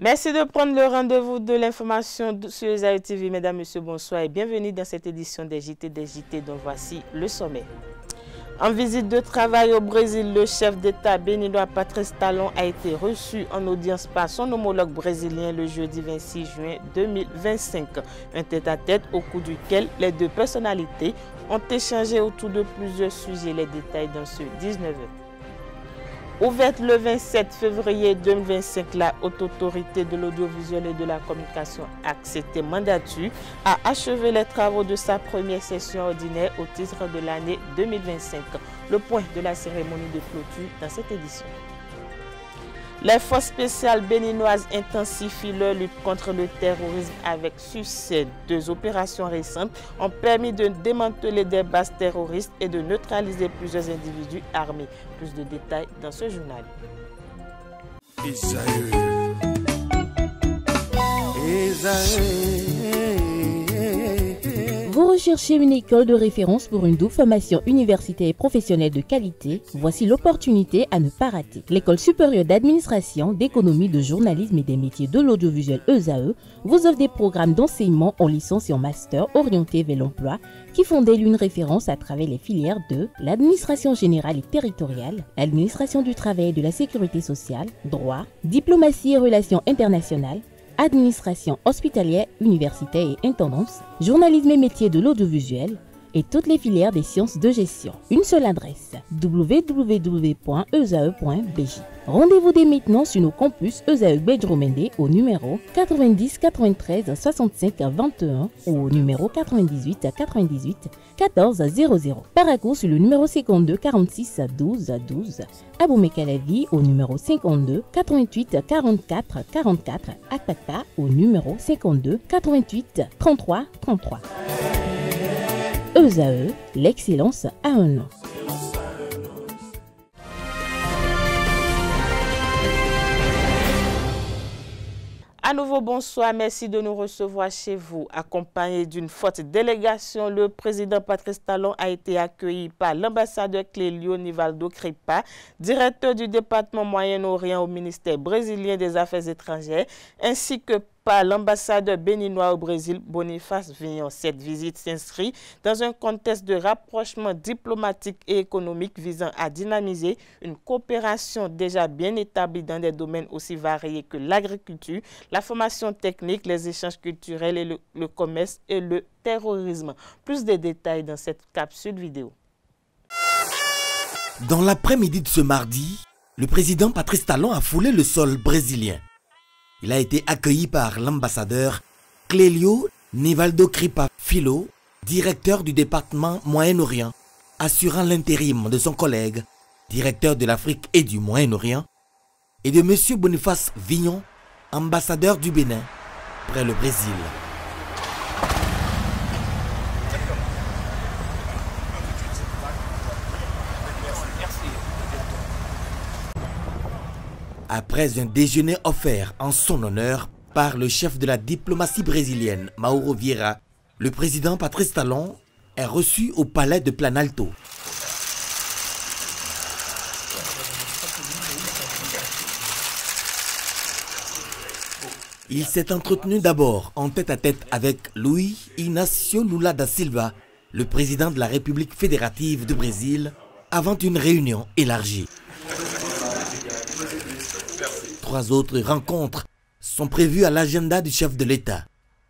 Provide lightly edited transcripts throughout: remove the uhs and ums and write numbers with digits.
Merci de prendre le rendez-vous de l'information sur ESAE TV. Mesdames, Messieurs, bonsoir et bienvenue dans cette édition des JT dont voici le sommet. En visite de travail au Brésil, le chef d'État béninois Patrice Talon a été reçu en audience par son homologue brésilien le jeudi 26 juin 2025. Un tête-à-tête au cours duquel les deux personnalités ont échangé autour de plusieurs sujets. Les détails dans ce 19h. Ouverte le 27 février 2025, la Haute Autorité de l'Audiovisuel et de la Communication ACT Mandatus a achevé les travaux de sa première session ordinaire au titre de l'année 2025. Le point de la cérémonie de clôture dans cette édition. Les forces spéciales béninoises intensifient leur lutte contre le terrorisme avec succès. Deux opérations récentes ont permis de démanteler des bases terroristes et de neutraliser plusieurs individus armés. Plus de détails dans ce journal. Vous recherchez une école de référence pour une double formation universitaire et professionnelle de qualité? Voici l'opportunité à ne pas rater. L'École supérieure d'administration, d'économie, de journalisme et des métiers de l'audiovisuel ESAE vous offre des programmes d'enseignement en licence et en master orientés vers l'emploi qui font d'elle une référence à travers les filières de l'administration générale et territoriale, l'administration du travail et de la sécurité sociale, droit, diplomatie et relations internationales, administration hospitalière, universitaire et intendance, journalisme et métiers de l'audiovisuel et toutes les filières des sciences de gestion. Une seule adresse, www.esae.bj. Rendez-vous dès maintenant sur nos campus ESAE Bedromende au numéro 90 93 65 21 ou au numéro 98 98 14 00. Paracourt sur le numéro 52 46 12 12. Aboumé-Calavi au numéro 52 88 44 44. Akpata au numéro 52 88 33 33. ESAE, l'excellence a un nom. À nouveau, bonsoir. Merci de nous recevoir chez vous. Accompagné d'une forte délégation, le président Patrice Talon a été accueilli par l'ambassadeur Clélio Nivaldo Cripa, directeur du département Moyen-Orient au ministère brésilien des Affaires étrangères, ainsi que par l'ambassadeur béninois au Brésil, Boniface Vignon. Cette visite s'inscrit dans un contexte de rapprochement diplomatique et économique visant à dynamiser une coopération déjà bien établie dans des domaines aussi variés que l'agriculture, la formation technique, les échanges culturels et le commerce et le terrorisme. Plus de détails dans cette capsule vidéo. Dans l'après-midi de ce mardi, le président Patrice Talon a foulé le sol brésilien. Il a été accueilli par l'ambassadeur Clélio Nivaldo Cripa Filho, directeur du département Moyen-Orient, assurant l'intérim de son collègue, directeur de l'Afrique et du Moyen-Orient, et de M. Boniface Vignon, ambassadeur du Bénin, près le Brésil. Après un déjeuner offert en son honneur par le chef de la diplomatie brésilienne, Mauro Vieira, le président Patrice Talon est reçu au palais de Planalto. Il s'est entretenu d'abord en tête-à-tête avec Luiz Inácio Lula da Silva, le président de la République fédérative du Brésil, avant une réunion élargie. Trois autres rencontres sont prévues à l'agenda du chef de l'État.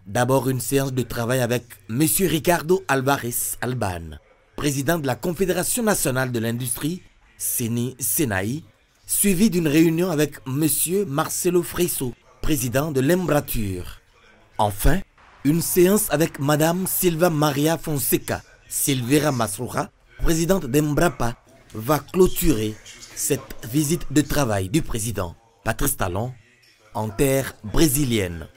D'abord une séance de travail avec M. Ricardo Alvarez Alban, président de la Confédération nationale de l'industrie, Senaï, suivie d'une réunion avec M. Marcelo Freixo, président de l'Embratur. Enfin, une séance avec Mme Silva Maria Fonseca Silveira Masroura, présidente d'Embrapa, va clôturer cette visite de travail du président Patrice Talon en terre brésilienne.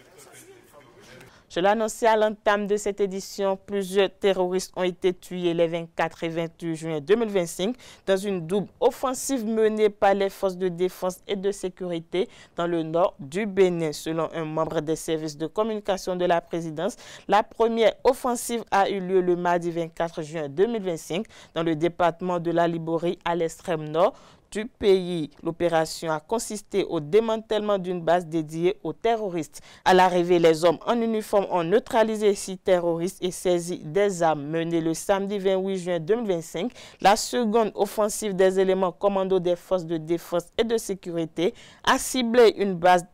Je l'annonçais à l'entame de cette édition, plusieurs terroristes ont été tués les 24 et 28 juin 2025 dans une double offensive menée par les forces de défense et de sécurité dans le nord du Bénin. Selon un membre des services de communication de la présidence, la première offensive a eu lieu le mardi 24 juin 2025 dans le département de la Liborie à l'extrême nord du pays. L'opération a consisté au démantèlement d'une base dédiée aux terroristes. À l'arrivée, les hommes en uniforme ont neutralisé 6 terroristes et saisi des armes. Menée le samedi 28 juin 2025, la seconde offensive des éléments commando des forces de défense et de sécurité a ciblé une base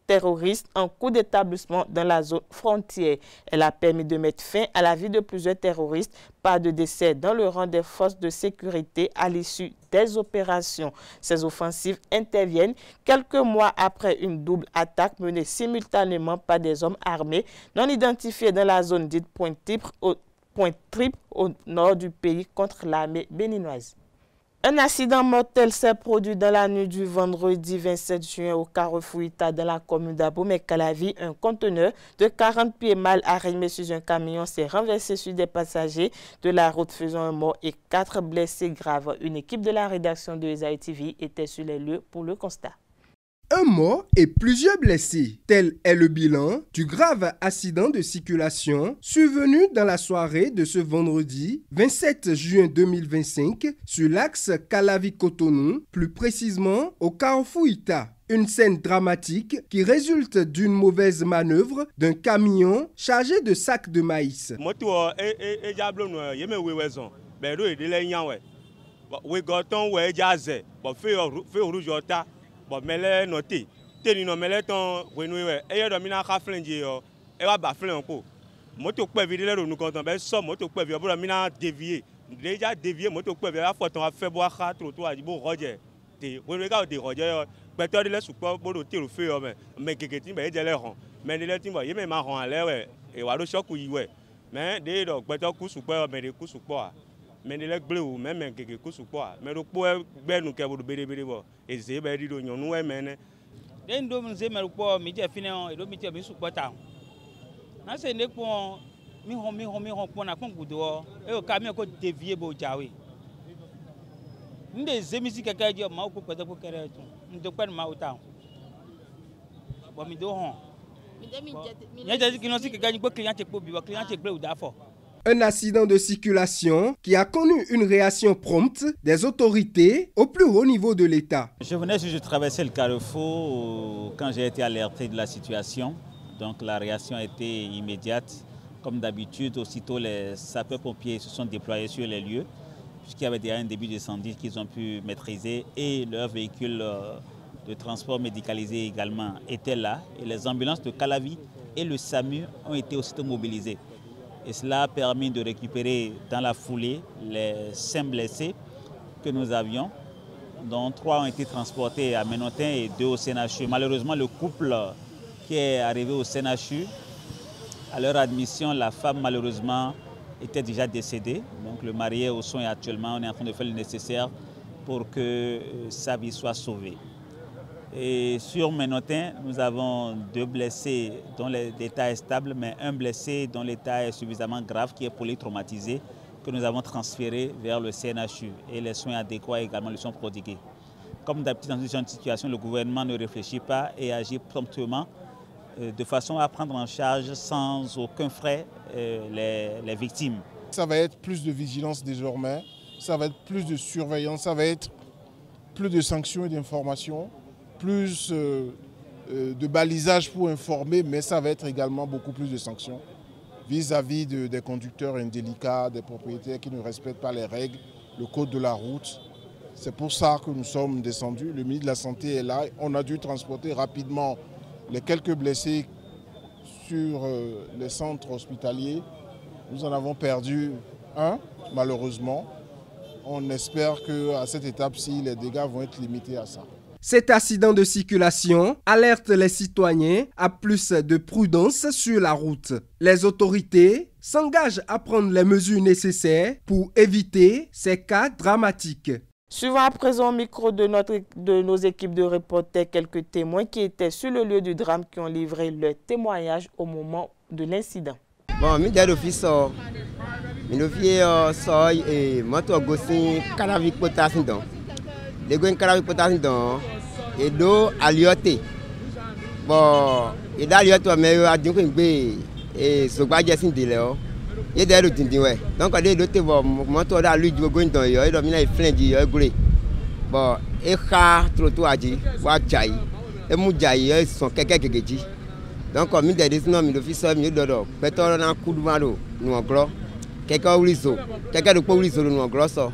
terroriste en cours d'établissement dans la zone frontière. Elle a permis de mettre fin à la vie de plusieurs terroristes. Pas de décès dans le rang des forces de sécurité à l'issue des opérations. Ces offensives interviennent quelques mois après une double attaque menée simultanément par des hommes armés non identifiés dans la zone dite Pointe Triple au nord du pays contre l'armée béninoise. Un accident mortel s'est produit dans la nuit du vendredi 27 juin au carrefour Ita dans la commune d'Abomey-Calavi. Un conteneur de 40 pieds mal arrimé sur un camion s'est renversé sur des passagers de la route, faisant un mort et 4 blessés graves. Une équipe de la rédaction de ESAI TV était sur les lieux pour le constat. Un mort et plusieurs blessés. Tel est le bilan du grave accident de circulation survenu dans la soirée de ce vendredi 27 juin 2025 sur l'axe Calavi-Cotonou, plus précisément au carrefour Ita. Une scène dramatique qui résulte d'une mauvaise manœuvre d'un camion chargé de sacs de maïs. Bon, mais noté, tenu no mais ton renoué et do mina ka flenji yo e wa ba flen encore moto pe vi le nous quand on ben so moto pe vi bo mina dévier déjà dévier moto pe vi a faut on fait boire 4 to a bo roger te renoué ka de roger pe to de le support bo te le fait mais keketi be je le ron mais de le tin bo ye me ma ron ale we e wa lo shoku yi we mais de do pe to ku support mais de ku support mais de l'aigle ou même quelque chose ou quoi mais le poids ben nous qu'à vous bédé bon et c'est ben dit nous nous mais den do mun se mer ko mi je fine e do mi je mi supporta na se ne ko mi hon ko na kon gudo e o ka mi ko dévier bo jawe nde ze musique ka je ma ko pete ko kere to ndo kwa ma uta bo mi do hon mi je ki no si ke ga ni ko client che ko bi wa client che ble u da fo. Un accident de circulation qui a connu une réaction prompte des autorités au plus haut niveau de l'État. Je traversais le carrefour quand j'ai été alerté de la situation. Donc la réaction a été immédiate. Comme d'habitude, aussitôt les sapeurs-pompiers se sont déployés sur les lieux, puisqu'il y avait déjà un début d'incendie qu'ils ont pu maîtriser et leur véhicule de transport médicalisé également était là. Et les ambulances de Calavi et le SAMU ont été aussitôt mobilisées. Et cela a permis de récupérer dans la foulée les 5 blessés que nous avions, dont 3 ont été transportés à Ménotin et 2 au CNHU. Malheureusement, le couple qui est arrivé au CNHU, à leur admission, la femme malheureusement était déjà décédée. Donc le mari est au soin actuellement, on est en train de faire le nécessaire pour que sa vie soit sauvée. Et sur Ménotin, nous avons 2 blessés dont l'état est stable, mais un blessé dont l'état est suffisamment grave, qui est polytraumatisé, que nous avons transféré vers le CNHU. Et les soins adéquats également lui sont prodigués. Comme d'habitude dans cette situation, le gouvernement ne réfléchit pas et agit promptement de façon à prendre en charge sans aucun frais les victimes. Ça va être plus de vigilance désormais, ça va être plus de surveillance, ça va être plus de sanctions et d'informations, plus de balisage pour informer, mais ça va être également beaucoup plus de sanctions vis-à-vis des conducteurs indélicats, des propriétaires qui ne respectent pas les règles, le code de la route. C'est pour ça que nous sommes descendus. Le ministre de la Santé est là. On a dû transporter rapidement les quelques blessés sur les centres hospitaliers. Nous en avons perdu un, malheureusement. On espère qu'à cette étape-ci, les dégâts vont être limités à ça. Cet accident de circulation alerte les citoyens à plus de prudence sur la route. Les autorités s'engagent à prendre les mesures nécessaires pour éviter ces cas dramatiques. Suivant à présent au micro de nos équipes de reporters quelques témoins qui étaient sur le lieu du drame qui ont livré leur témoignage au moment de l'incident. Bon, je suis l'office, et moto gossi Calavi potasse donc. Les gars Calavi potasse donc et do alioté. Bon, et d'alioté mais a dit que et so ba jessin de là. Et d'ailleurs dindi ouais. Donc les doté bon moto da lui go dans yo, et do mina flingi yo gré. Bon, et ka trottoir aji wa jai et mu jai e son keke kekeji donc mi de disno mi l'office mi dodo peto na kudumado no gro keke ulizo keke do po ulizo no gro so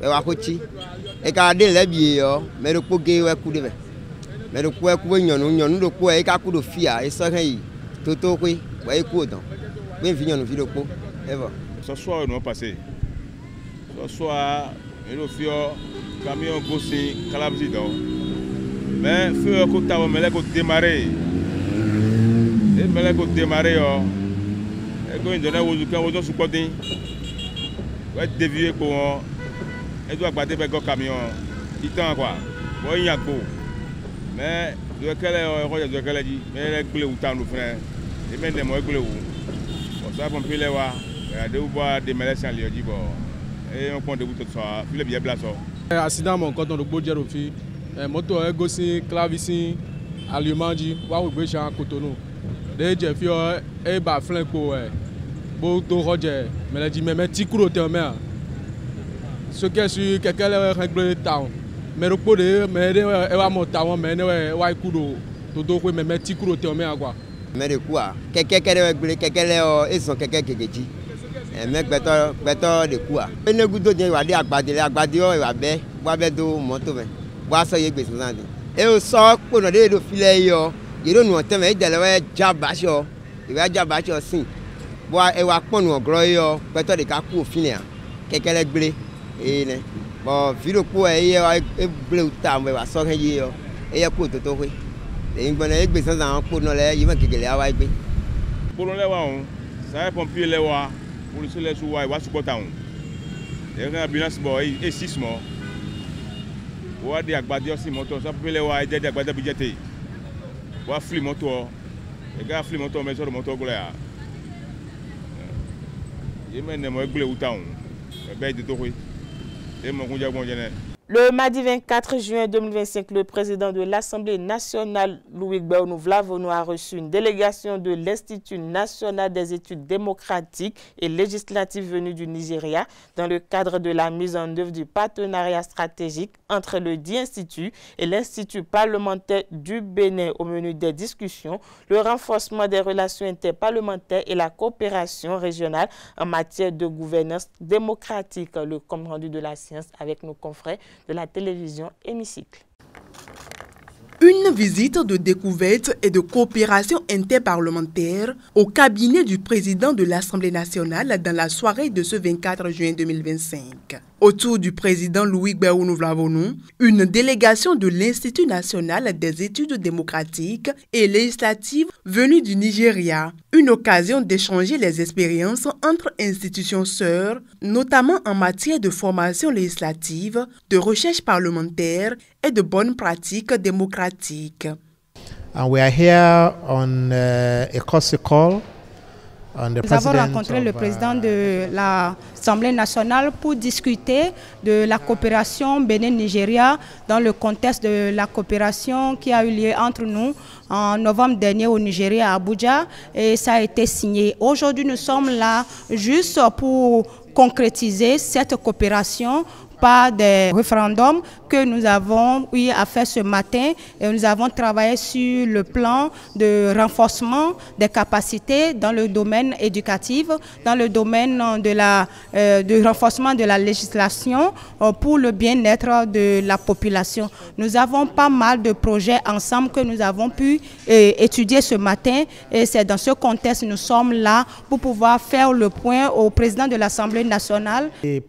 e wa kochi e ka de lebi yo me do po ge we kude be me do po e ku nyonu do po e ka ku do fia e so kan yi toto kwe wa e ku don ben fi nyonu fi do po e va ce soir nous passé ce soir il ofio camion gossi calabzi do mais feu ko taw mele ko démarrer e mele ko démarrer yo e ko indone wo kan wo so podin wa dévier ko e do agbade be go camion itan quoi bo yanko mais do kele o do kele ji mais le gle utan lu frère e men de mo gle wu o sa pon pile wa de ou bois de mele san li ji bo et on compte de tout ça puis le bien place accident mon quand on le beau dire au fi moto e gosi clavicin alimanji wa we gbe chan Cotonou de je fi e ba flan ko bo to roje mele ji me ti kuro te me ce que sur quelqu'un le règle town mais le pot de mais e wa mo town mais ne wa kuro to do ko me ti kuro te me quoi mais de quoi quelqu'un kere gbe quelqu'un le e son quelqu'un kekeji mais beto de quoi ene gudo de wa de agbade o wa be wa be do moto me wa so ye gbese na de e o so po no de do file yo ye do nu teme e dele we jabasho e wa jabasho sin wa e wa ponu ogro yo beto de ka ku ofin ya kekele gbere e ne bo video po e ye wa e gbere uta me wa so kan ye yo e ye ku to we e ngbona e gbese na po no le yi ma kekele awa gbe polo le wa on ça pompier le wa pour le soleil sur wa supporter on et quand ambulance boy et 6 morts wa de agbade aussi moto ça peut le wa de agbade budgeté wa fli moto e ga fli moto mais sur moto gole ya e men ne mo gole utan e be de to ko e mo kunja bon jene. Le mardi 24 juin 2025, le président de l'Assemblée nationale, Louis Gbéonnou-Vlavonou, a reçu une délégation de l'Institut national des études démocratiques et législatives venue du Nigeria dans le cadre de la mise en œuvre du partenariat stratégique entre le dit institut et l'Institut parlementaire du Bénin. Au menu des discussions, le renforcement des relations interparlementaires et la coopération régionale en matière de gouvernance démocratique. Le compte rendu de la séance avec nos confrères de la télévision Hémicycle. Une visite de découverte et de coopération interparlementaire au cabinet du président de l'Assemblée nationale dans la soirée de ce 24 juin 2025. Autour du président Louis Gbéonnou-Vlavonou, une délégation de l'Institut national des études démocratiques et législatives venue du Nigeria. Une occasion d'échanger les expériences entre institutions sœurs, notamment en matière de formation législative, de recherche parlementaire et de bonnes pratiques démocratiques. And we are here on a courtesy call. Nous avons rencontré le président de l'Assemblée nationale pour discuter de la coopération Bénin-Nigeria dans le contexte de la coopération qui a eu lieu entre nous en novembre dernier au Nigeria à Abuja et ça a été signé. Aujourd'hui, nous sommes là juste pour concrétiser cette coopération par des référendums que nous avons eu à faire ce matin et nous avons travaillé sur le plan de renforcement des capacités dans le domaine éducatif, dans le domaine de renforcement de la législation pour le bien-être de la population. Nous avons pas mal de projets ensemble que nous avons pu étudier ce matin et c'est dans ce contexte que nous sommes là pour pouvoir faire le point au président de l'Assemblée nationale. Le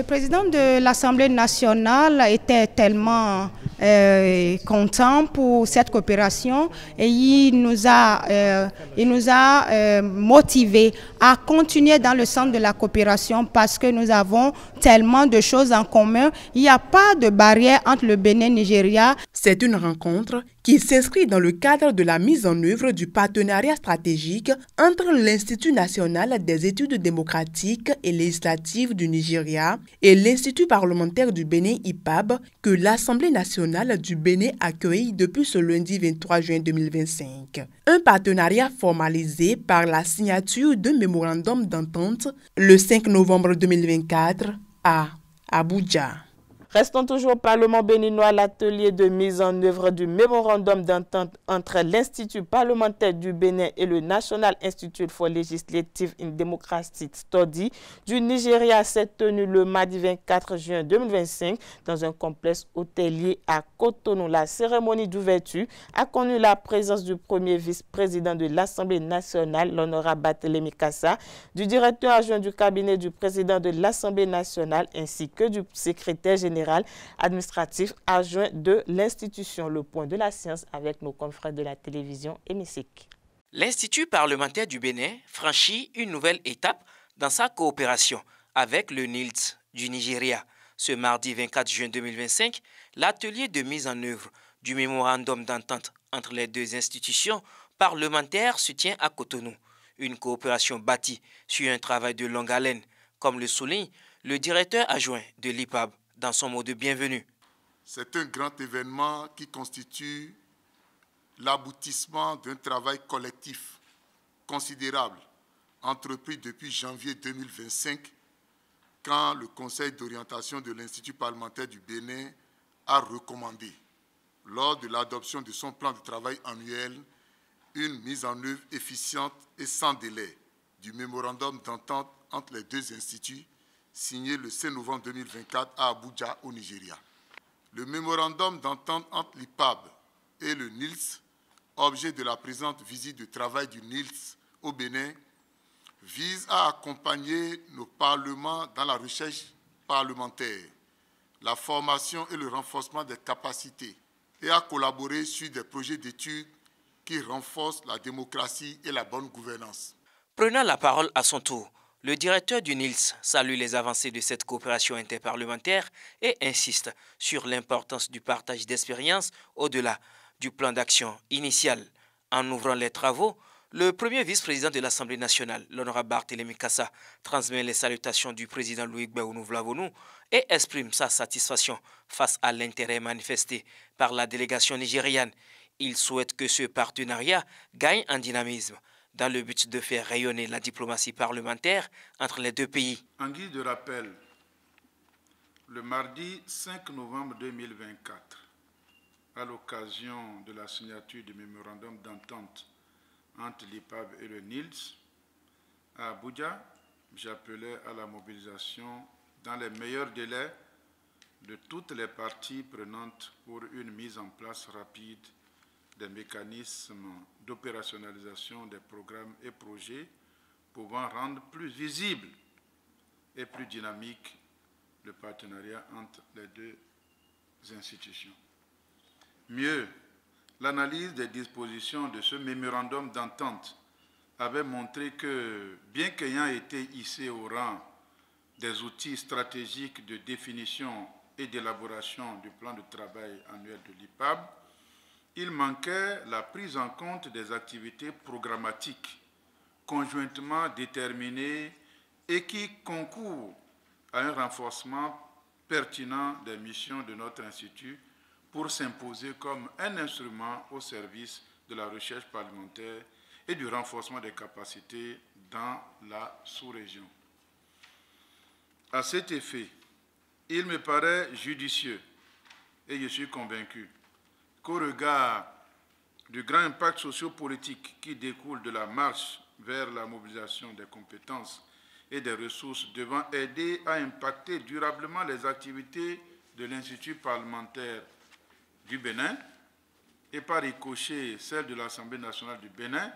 président de l'Assemblée nationale était tellement content pour cette coopération et il nous a motivés à continuer dans le sens de la coopération parce que nous avons tellement de choses en commun. Il n'y a pas de barrière entre le Bénin et le Nigeria. C'est une rencontre qui s'inscrit dans le cadre de la mise en œuvre du partenariat stratégique entre l'Institut national des études démocratiques et législatives du Nigeria et l'Institut parlementaire du Bénin IPAB que l'Assemblée nationale du Bénin accueille depuis ce lundi 23 juin 2025. Un partenariat formalisé par la signature d'un mémorandum d'entente le 5 novembre 2024 à Abuja. Restons toujours au Parlement béninois, l'atelier de mise en œuvre du mémorandum d'entente entre l'Institut parlementaire du Bénin et le National Institute for Legislative in Democracy Study du Nigeria s'est tenu le mardi 24 juin 2025 dans un complexe hôtelier à Cotonou. La cérémonie d'ouverture a connu la présence du premier vice-président de l'Assemblée nationale, l'honorable Barthélémy Kassa, du directeur adjoint du cabinet du président de l'Assemblée nationale ainsi que du secrétaire général administratif adjoint de l'institution. Le point de la science avec nos confrères de la télévision Hémicycle. L'Institut parlementaire du Bénin franchit une nouvelle étape dans sa coopération avec le NILS du Nigeria. Ce mardi 24 juin 2025, l'atelier de mise en œuvre du mémorandum d'entente entre les deux institutions parlementaires se tient à Cotonou. Une coopération bâtie sur un travail de longue haleine, comme le souligne le directeur adjoint de l'IPAB dans son mot de bienvenue. C'est un grand événement qui constitue l'aboutissement d'un travail collectif considérable entrepris depuis janvier 2025 quand le Conseil d'orientation de l'Institut parlementaire du Bénin a recommandé, lors de l'adoption de son plan de travail annuel, une mise en œuvre efficiente et sans délai du mémorandum d'entente entre les deux instituts signé le 5 novembre 2024 à Abuja, au Nigeria. Le mémorandum d'entente entre l'IPAB et le NILS, objet de la présente visite de travail du NILS au Bénin, vise à accompagner nos parlements dans la recherche parlementaire, la formation et le renforcement des capacités et à collaborer sur des projets d'études qui renforcent la démocratie et la bonne gouvernance. Prenant la parole à son tour, le directeur du NILS salue les avancées de cette coopération interparlementaire et insiste sur l'importance du partage d'expériences au-delà du plan d'action initial. En ouvrant les travaux, le premier vice-président de l'Assemblée nationale, l'honorable Barthélémy Kassa, transmet les salutations du président Loïc Béounou-Vlavonou et exprime sa satisfaction face à l'intérêt manifesté par la délégation nigériane. Il souhaite que ce partenariat gagne en dynamisme dans le but de faire rayonner la diplomatie parlementaire entre les deux pays. En guise de rappel, le mardi 5 novembre 2024, à l'occasion de la signature du mémorandum d'entente entre l'IPAB et le NILS, à Abuja, j'appelais à la mobilisation dans les meilleurs délais de toutes les parties prenantes pour une mise en place rapide des mécanismes d'opérationnalisation des programmes et projets pouvant rendre plus visible et plus dynamique le partenariat entre les deux institutions. Mieux, l'analyse des dispositions de ce mémorandum d'entente avait montré que, bien qu'ayant été hissé au rang des outils stratégiques de définition et d'élaboration du plan de travail annuel de l'IPAB, il manquait la prise en compte des activités programmatiques conjointement déterminées et qui concourent à un renforcement pertinent des missions de notre institut pour s'imposer comme un instrument au service de la recherche parlementaire et du renforcement des capacités dans la sous-région. À cet effet, il me paraît judicieux, et je suis convaincu, qu'au regard du grand impact sociopolitique qui découle de la marche vers la mobilisation des compétences et des ressources devant aider à impacter durablement les activités de l'Institut parlementaire du Bénin et par ricochet celle de l'Assemblée nationale du Bénin,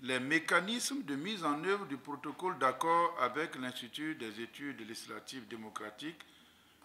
les mécanismes de mise en œuvre du protocole d'accord avec l'Institut des études législatives démocratiques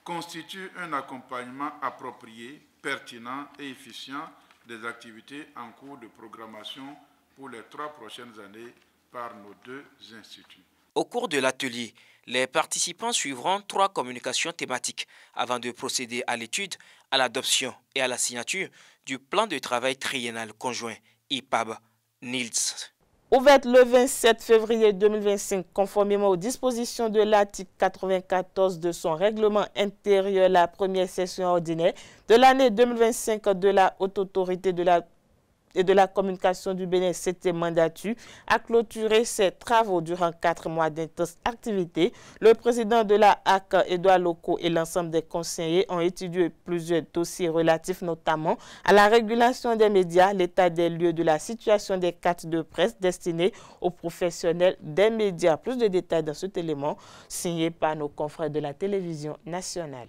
constituent un accompagnement approprié, pertinent et efficient des activités en cours de programmation pour les 3 prochaines années par nos 2 instituts. Au cours de l'atelier, les participants suivront 3 communications thématiques avant de procéder à l'étude, à l'adoption et à la signature du plan de travail triennal conjoint IPAB-NILS. Ouverte le 27 février 2025, conformément aux dispositions de l'article 94 de son règlement intérieur, la première session ordinaire de l'année 2025 de la Haute Autorité de la et de la communication du Bénin, CT Mandatu, a clôturé ses travaux durant 4 mois d'intenses activités. Le président de la HAC, Edouard Loko, et l'ensemble des conseillers ont étudié plusieurs dossiers relatifs notamment à la régulation des médias, l'état des lieux de la situation des cartes de presse destinées aux professionnels des médias. Plus de détails dans cet élément signé par nos confrères de la télévision nationale.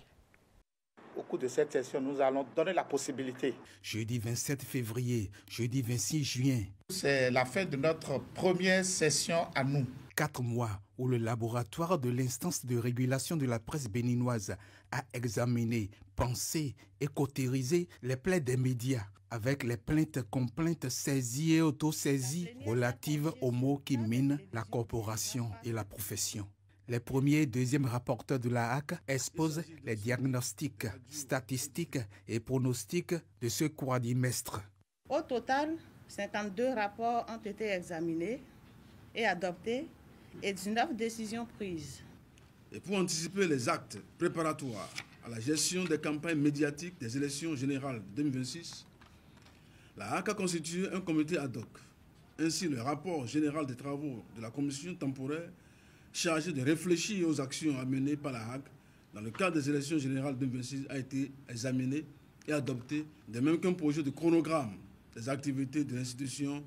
Au cours de cette session, nous allons donner la possibilité. Jeudi 27 février, jeudi 26 juin. C'est la fin de notre première session à nous. 4 mois où le laboratoire de l'instance de régulation de la presse béninoise a examiné, pensé et cautérisé les plaies des médias avec les plaintes, complaintes, saisies et autosaisies relatives aux mots qui minent la corporation et la profession. Les premiers et deuxièmes rapporteurs de la HAC exposent les diagnostics, statistiques et pronostics de ce quadrimestre. Au total, 52 rapports ont été examinés et adoptés et 19 décisions prises. Et pour anticiper les actes préparatoires à la gestion des campagnes médiatiques des élections générales de 2026, la HAC a constitué un comité ad hoc. Ainsi, le rapport général des travaux de la commission temporaire chargé de réfléchir aux actions à mener par la HAC dans le cadre des élections générales 2026 a été examiné et adopté, de même qu'un projet de chronogramme des activités de l'institution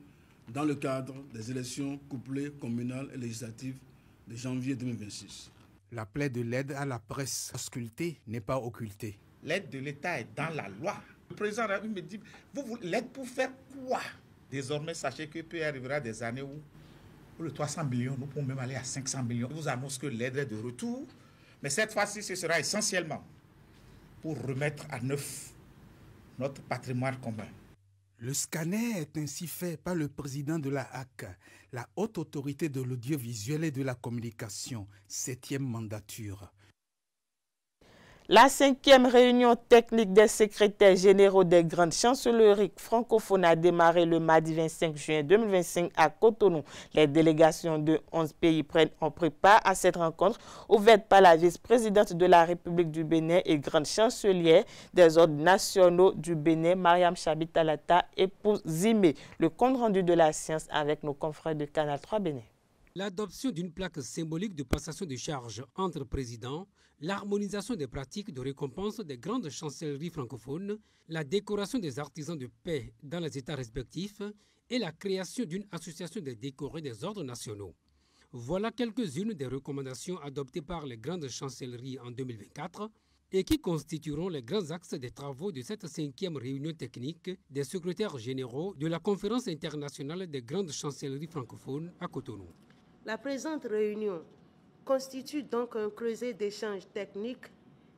dans le cadre des élections couplées communales et législatives de janvier 2026. La plaie de l'aide à la presse auscultée n'est pas occultée. L'aide de l'État est dans la loi. Le président me dit, vous l'aide pour faire quoi? Désormais, sachez que peut arrivera des années où pour les 300 millions, nous pouvons même aller à 500 millions. Je vous annonce que l'aide est de retour. Mais cette fois-ci, ce sera essentiellement pour remettre à neuf notre patrimoine commun. Le scanner est ainsi fait par le président de la HAC, la haute autorité de l'audiovisuel et de la communication, 7e mandature. La 5e réunion technique des secrétaires généraux des grandes chancelleries francophones a démarré le mardi 25 juin 2025 à Cotonou. Les délégations de 11 pays ont pris part à cette rencontre ouverte par la vice-présidente de la République du Bénin et grande chancelière des ordres nationaux du Bénin, Mariam Chabi-Talata, épouse Zimé. Le compte rendu de la science avec nos confrères de Canal 3 Bénin. L'adoption d'une plaque symbolique de passation de charges entre présidents, l'harmonisation des pratiques de récompense des grandes chancelleries francophones, la décoration des artisans de paix dans les États respectifs et la création d'une association des décorés des ordres nationaux. Voilà quelques-unes des recommandations adoptées par les grandes chancelleries en 2024 et qui constitueront les grands axes des travaux de cette 5e réunion technique des secrétaires généraux de la Conférence internationale des grandes chancelleries francophones à Cotonou. La présente réunion constitue donc un creuset d'échanges techniques,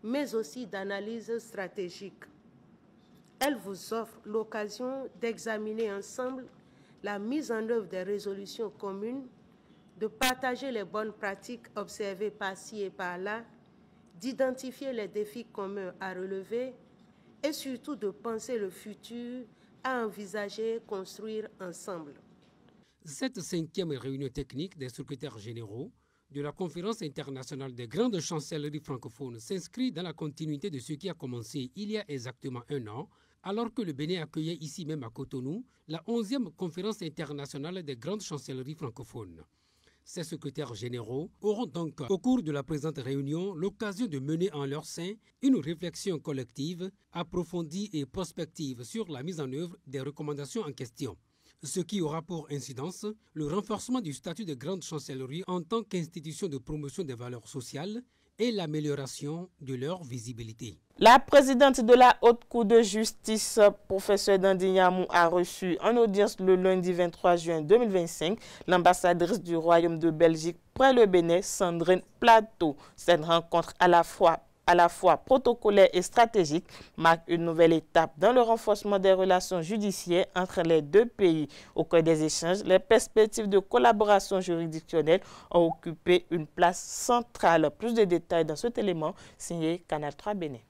mais aussi d'analyse stratégique. Elle vous offre l'occasion d'examiner ensemble la mise en œuvre des résolutions communes, de partager les bonnes pratiques observées par-ci et par-là, d'identifier les défis communs à relever et surtout de penser le futur à envisager, construire ensemble. Cette 5e réunion technique des secrétaires généraux de la Conférence internationale des grandes chancelleries francophones s'inscrit dans la continuité de ce qui a commencé il y a exactement 1 an, alors que le Bénin accueillait ici même à Cotonou la 11e Conférence internationale des grandes chancelleries francophones. Ces secrétaires généraux auront donc, au cours de la présente réunion, l'occasion de mener en leur sein une réflexion collective, approfondie et prospective sur la mise en œuvre des recommandations en question. Ce qui aura pour incidence le renforcement du statut de grande chancellerie en tant qu'institution de promotion des valeurs sociales et l'amélioration de leur visibilité. La présidente de la Haute Cour de justice, professeure Dandignamou, a reçu en audience le lundi 23 juin 2025 l'ambassadrice du Royaume de Belgique près le Bénin, Sandrine Plateau. Cette rencontre à la fois protocolaire et stratégique, marque une nouvelle étape dans le renforcement des relations judiciaires entre les deux pays. Au cours des échanges, les perspectives de collaboration juridictionnelle ont occupé une place centrale. Plus de détails dans cet élément signé Canal 3 Bénin.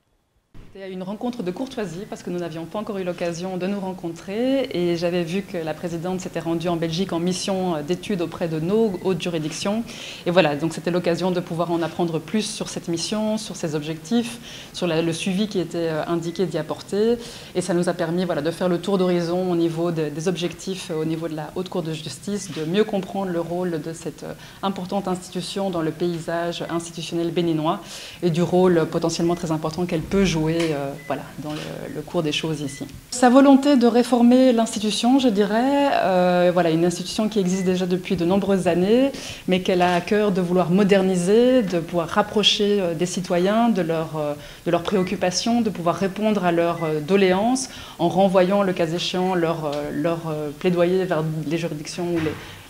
C'était une rencontre de courtoisie parce que nous n'avions pas encore eu l'occasion de nous rencontrer et j'avais vu que la présidente s'était rendue en Belgique en mission d'études auprès de nos hautes juridictions. Et voilà, donc c'était l'occasion de pouvoir en apprendre plus sur cette mission, sur ses objectifs, sur le suivi qui était indiqué d'y apporter. Et ça nous a permis de faire le tour d'horizon au niveau des objectifs, au niveau de la Haute Cour de justice, de mieux comprendre le rôle de cette importante institution dans le paysage institutionnel béninois et du rôle potentiellement très important qu'elle peut jouer dans le cours des choses ici. Sa volonté de réformer l'institution, je dirais, une institution qui existe déjà depuis de nombreuses années, mais qu'elle a à cœur de vouloir moderniser, de pouvoir rapprocher des citoyens de leurs préoccupations, de pouvoir répondre à leurs doléances en renvoyant, le cas échéant, leur plaidoyer vers les juridictions ou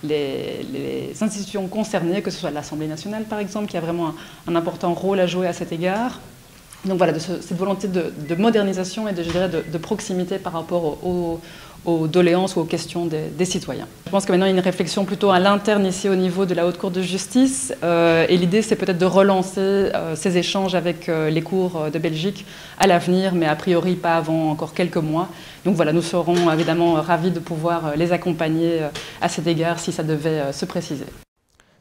les institutions concernées, que ce soit l'Assemblée nationale par exemple, qui a vraiment un important rôle à jouer à cet égard. Donc voilà, de cette volonté de modernisation et de proximité par rapport aux doléances ou aux questions des citoyens. Je pense que maintenant il y a une réflexion plutôt à l'interne ici au niveau de la Haute Cour de justice et l'idée c'est peut-être de relancer ces échanges avec les cours de Belgique à l'avenir, mais a priori pas avant encore quelques mois. Donc voilà, nous serons évidemment ravis de pouvoir les accompagner à cet égard si ça devait se préciser.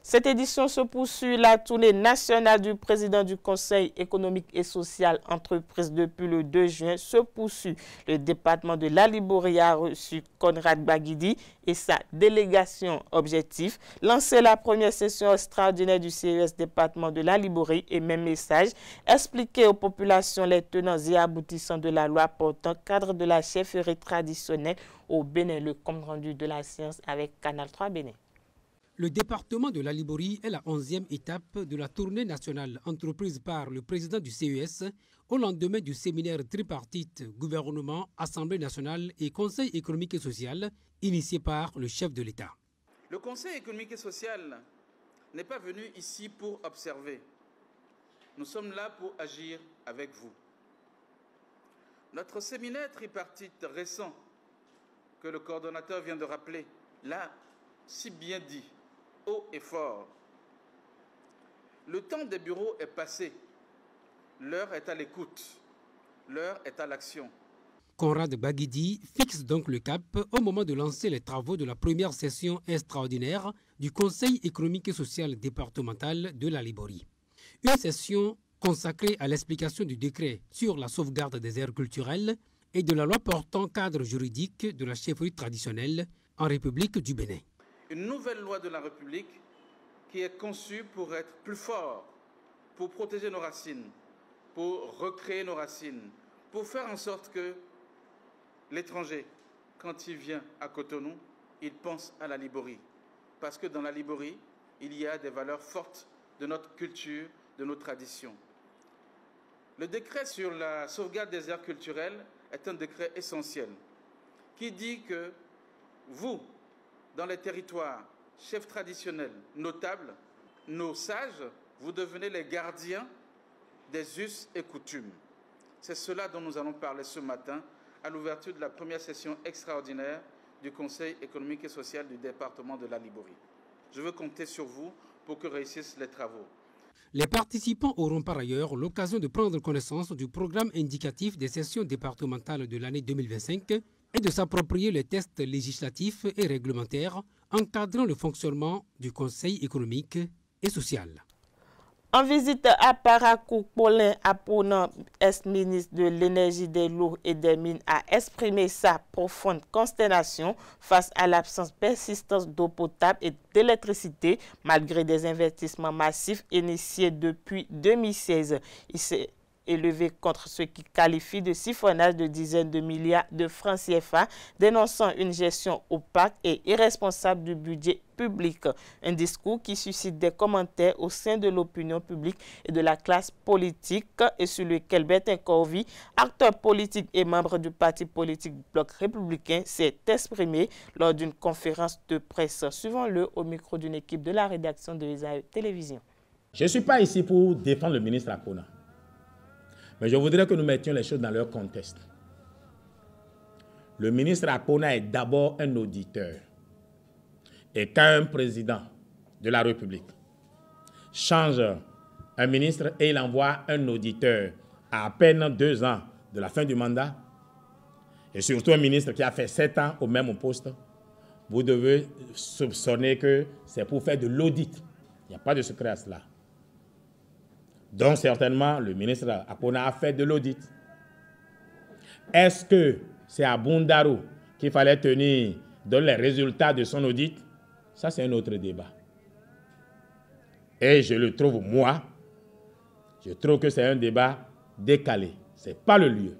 Cette édition se poursuit. La tournée nationale du président du Conseil économique et social entreprise depuis le 2 juin se poursuit. Le département de la Liborie a reçu Conrad Baguidi et sa délégation objectif. Lancer la première session extraordinaire du CES département de la Liborie et même message. Expliquer aux populations les tenants et aboutissants de la loi portant cadre de la chefferie traditionnelle au Bénin. Le compte rendu de la séance avec Canal 3 Bénin. Le département de la Liborie est la 11e étape de la tournée nationale entreprise par le président du CES au lendemain du séminaire tripartite gouvernement, Assemblée nationale et Conseil économique et social initié par le chef de l'État. Le Conseil économique et social n'est pas venu ici pour observer. Nous sommes là pour agir avec vous. Notre séminaire tripartite récent, que le coordonnateur vient de rappeler, l'a si bien dit, haut et fort. Le temps des bureaux est passé. L'heure est à l'écoute. L'heure est à l'action. Conrad Baguidi fixe donc le cap au moment de lancer les travaux de la première session extraordinaire du Conseil économique et social départemental de la Liborie. Une session consacrée à l'explication du décret sur la sauvegarde des aires culturelles et de la loi portant cadre juridique de la chefferie traditionnelle en République du Bénin. Une nouvelle loi de la République qui est conçue pour être plus fort, pour protéger nos racines, pour recréer nos racines, pour faire en sorte que l'étranger, quand il vient à Cotonou, il pense à la Liborie. Parce que dans la Liborie, il y a des valeurs fortes de notre culture, de nos traditions. Le décret sur la sauvegarde des aires culturelles est un décret essentiel qui dit que vous, dans les territoires, chefs traditionnels, notables, nos sages, vous devenez les gardiens des us et coutumes. C'est cela dont nous allons parler ce matin à l'ouverture de la première session extraordinaire du Conseil économique et social du département de la Liborie. Je veux compter sur vous pour que réussissent les travaux. Les participants auront par ailleurs l'occasion de prendre connaissance du programme indicatif des sessions départementales de l'année 2025 et de s'approprier les tests législatifs et réglementaires encadrant le fonctionnement du Conseil économique et social. En visite à Parakou, Paulin Aponan, ex-ministre de l'Énergie, des l'eau et des mines, a exprimé sa profonde consternation face à l'absence persistante d'eau potable et d'électricité, malgré des investissements massifs initiés depuis 2016. Il s'est élevé contre ce qu'il qualifie de siphonnage de dizaines de milliards de francs CFA, dénonçant une gestion opaque et irresponsable du budget public. Un discours qui suscite des commentaires au sein de l'opinion publique et de la classe politique et sur lequel Bertin Corvi, acteur politique et membre du parti politique Bloc républicain, s'est exprimé lors d'une conférence de presse. Suivons-le au micro d'une équipe de la rédaction de Isaïe Télévision. Je ne suis pas ici pour défendre le ministre Apona. Mais je voudrais que nous mettions les choses dans leur contexte. Le ministre Apona est d'abord un auditeur. Et quand un président de la République change un ministre et il envoie un auditeur à peine 2 ans de la fin du mandat, et surtout un ministre qui a fait 7 ans au même poste, vous devez soupçonner que c'est pour faire de l'audit. Il n'y a pas de secret à cela. Donc certainement, le ministre Akpona a fait de l'audit. Est-ce que c'est à Boundaro qu'il fallait donner les résultats de son audit? Ça, c'est un autre débat. Et je le trouve, moi, je trouve que c'est un débat décalé. Ce n'est pas le lieu.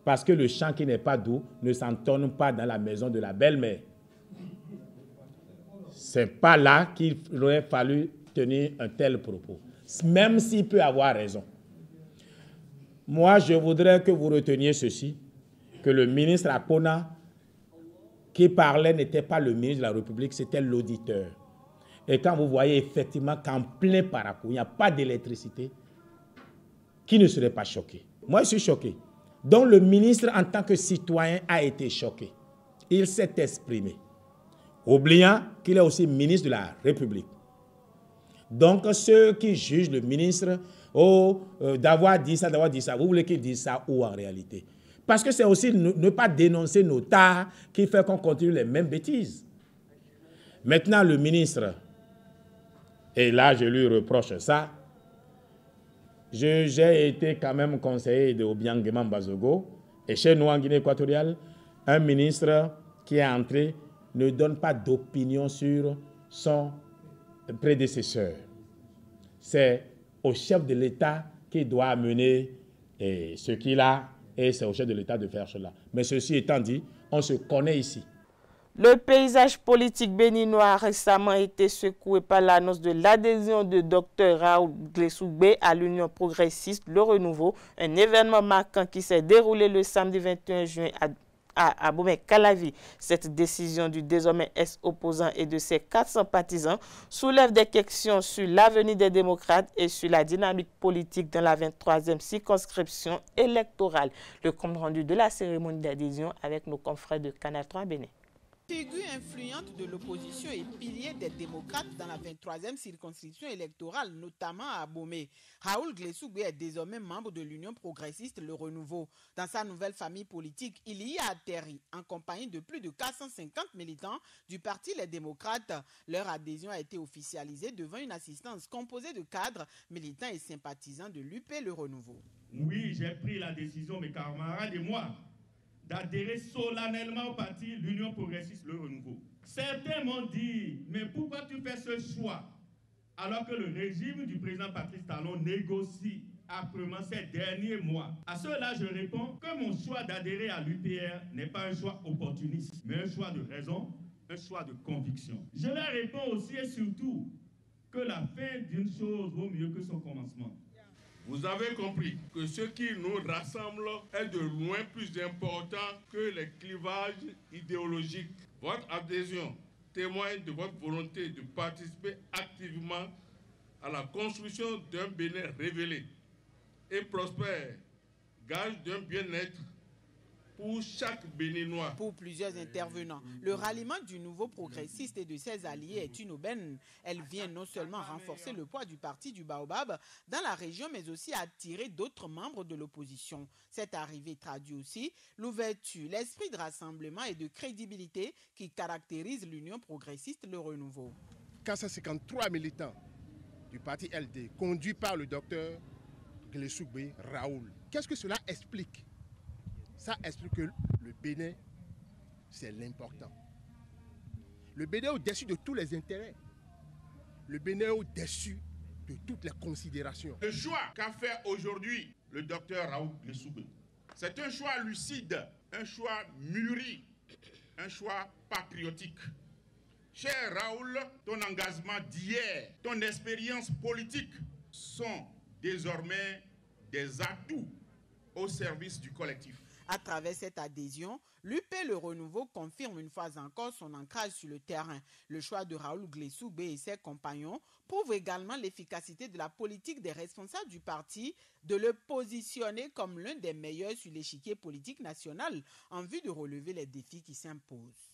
Parce que le chant qui n'est pas doux ne s'entonne pas dans la maison de la belle-mère. Ce n'est pas là qu'il aurait fallu tenir un tel propos, même s'il peut avoir raison. Moi, je voudrais que vous reteniez ceci, que le ministre Akpona qui parlait n'était pas le ministre de la République, c'était l'auditeur. Et quand vous voyez effectivement qu'en plein Parakou, il n'y a pas d'électricité, qui ne serait pas choqué? Moi, je suis choqué. Donc le ministre, en tant que citoyen, a été choqué. Il s'est exprimé, oubliant qu'il est aussi ministre de la République. Donc ceux qui jugent le ministre d'avoir dit ça, vous voulez qu'il dise ça où en réalité? Parce que c'est aussi ne pas dénoncer nos tares qui fait qu'on continue les mêmes bêtises. Maintenant, le ministre, et là je lui reproche ça, j'ai été quand même conseiller de Obiangema Mbazogo, et chez nous en Guinée équatoriale, un ministre qui est entré ne donne pas d'opinion sur son prédécesseur. C'est au chef de l'État qui doit amener ce qu'il a, et c'est au chef de l'État de faire cela. Mais ceci étant dit, on se connaît ici. Le paysage politique béninois a récemment été secoué par l'annonce de l'adhésion de Dr Raoul Glessougbe à l'Union progressiste Le Renouveau, un événement marquant qui s'est déroulé le samedi 21 juin à Abomey-Calavi. Cette décision du désormais ex-opposant et de ses 4 sympathisants soulève des questions sur l'avenir des démocrates et sur la dynamique politique dans la 23e circonscription électorale. Le compte rendu de la cérémonie d'adhésion avec nos confrères de Canal 3 Bénin. Figure influente de l'opposition et pilier des démocrates dans la 23e circonscription électorale, notamment à Abomey, Raoul Glessougbe est désormais membre de l'Union progressiste Le Renouveau. Dans sa nouvelle famille politique, il y a atterri en compagnie de plus de 450 militants du parti Les Démocrates. Leur adhésion a été officialisée devant une assistance composée de cadres, militants et sympathisants de l'UP Le Renouveau. Oui, j'ai pris la décision, mes camarades et moi, d'adhérer solennellement au parti l'Union progressiste Le Renouveau. Certains m'ont dit, mais pourquoi tu fais ce choix alors que le régime du président Patrice Talon négocie âprement ces derniers mois? À cela, je réponds que mon choix d'adhérer à l'UPR n'est pas un choix opportuniste, mais un choix de raison, un choix de conviction. Je leur réponds aussi et surtout que la fin d'une chose vaut mieux que son commencement. Vous avez compris que ce qui nous rassemble est de loin plus important que les clivages idéologiques. Votre adhésion témoigne de votre volonté de participer activement à la construction d'un Bénin révélé et prospère, gage d'un bien-être pour chaque Béninois. Pour plusieurs intervenants, le ralliement du nouveau progressiste et de ses alliés est une aubaine. Elle vient non seulement renforcer le poids du parti du Baobab dans la région, mais aussi attirer d'autres membres de l'opposition. Cette arrivée traduit aussi l'ouverture, l'esprit de rassemblement et de crédibilité qui caractérise l'Union progressiste Le Renouveau. 453 militants du parti LD, conduits par le docteur Glessougbe Raoul. Qu'est-ce que cela explique? Ça explique que le Bénin, c'est l'important. Le Bénin est au-dessus de tous les intérêts. Le Bénin est au-dessus de toutes les considérations. Le choix qu'a fait aujourd'hui le docteur Raoul Glessougbe, c'est un choix lucide, un choix mûri, un choix patriotique. Cher Raoul, ton engagement d'hier, ton expérience politique sont désormais des atouts au service du collectif. À travers cette adhésion, l'UP Le Renouveau confirme une fois encore son ancrage sur le terrain. Le choix de Raoul Glessougbe et ses compagnons prouve également l'efficacité de la politique des responsables du parti de le positionner comme l'un des meilleurs sur l'échiquier politique national en vue de relever les défis qui s'imposent.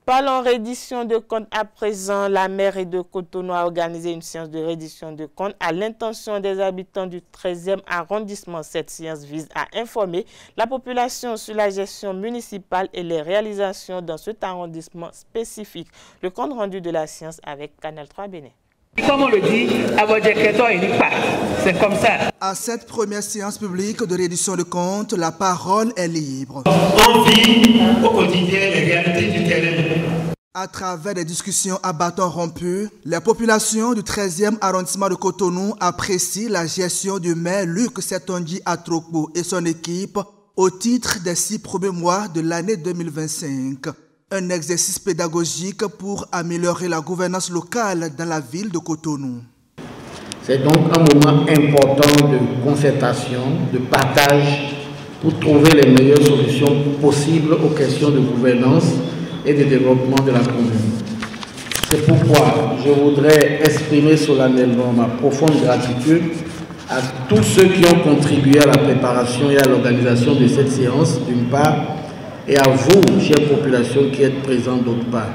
Parlons reddition de comptes à présent. La mairie de Cotonou a organisé une séance de reddition de comptes à l'intention des habitants du 13e arrondissement. Cette séance vise à informer la population sur la gestion municipale et les réalisations dans cet arrondissement spécifique. Le compte rendu de la séance avec Canal 3 Bénin. Comme on le dit, à votre décrétant, il n'y pas. C'est comme ça. À cette première séance publique de reddition de comptes, la parole est libre. On vit au quotidien les réalités du terrain. À travers des discussions à bâton rompu, les populations du 13e arrondissement de Cotonou apprécient la gestion du maire Luc Setonji Atrokbo et son équipe au titre des 6 premiers mois de l'année 2025. Un exercice pédagogique pour améliorer la gouvernance locale dans la ville de Cotonou. C'est donc un moment important de concertation, de partage pour trouver les meilleures solutions possibles aux questions de gouvernance et de développement de la commune. C'est pourquoi je voudrais exprimer solennellement ma profonde gratitude à tous ceux qui ont contribué à la préparation et à l'organisation de cette séance, d'une part, et à vous, chère population, qui êtes présents d'autre part.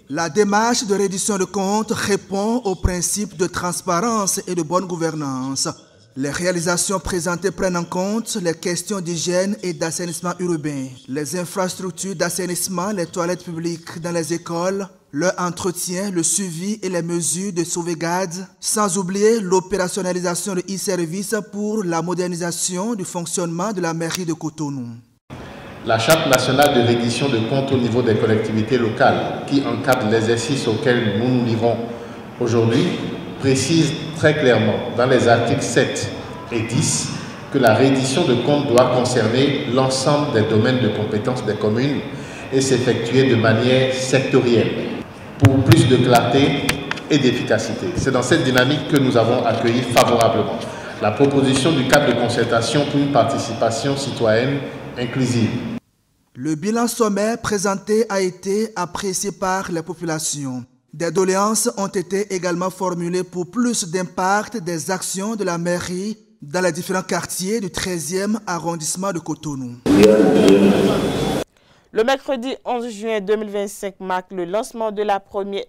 La démarche de reddition de comptes répond aux principes de transparence et de bonne gouvernance. Les réalisations présentées prennent en compte les questions d'hygiène et d'assainissement urbain, les infrastructures d'assainissement, les toilettes publiques dans les écoles, leur entretien, le suivi et les mesures de sauvegarde, sans oublier l'opérationnalisation de e-services pour la modernisation du fonctionnement de la mairie de Cotonou. La Charte nationale de reddition de comptes au niveau des collectivités locales, qui encadre l'exercice auquel nous nous livrons aujourd'hui, précise très clairement dans les articles 7 et 10 que la reddition de comptes doit concerner l'ensemble des domaines de compétences des communes et s'effectuer de manière sectorielle pour plus de clarté et d'efficacité. C'est dans cette dynamique que nous avons accueilli favorablement la proposition du cadre de concertation pour une participation citoyenne inclusive. Le bilan sommaire présenté a été apprécié par les populations. Des doléances ont été également formulées pour plus d'impact des actions de la mairie dans les différents quartiers du 13e arrondissement de Cotonou. Le mercredi 11 juin 2025 marque le lancement de la première...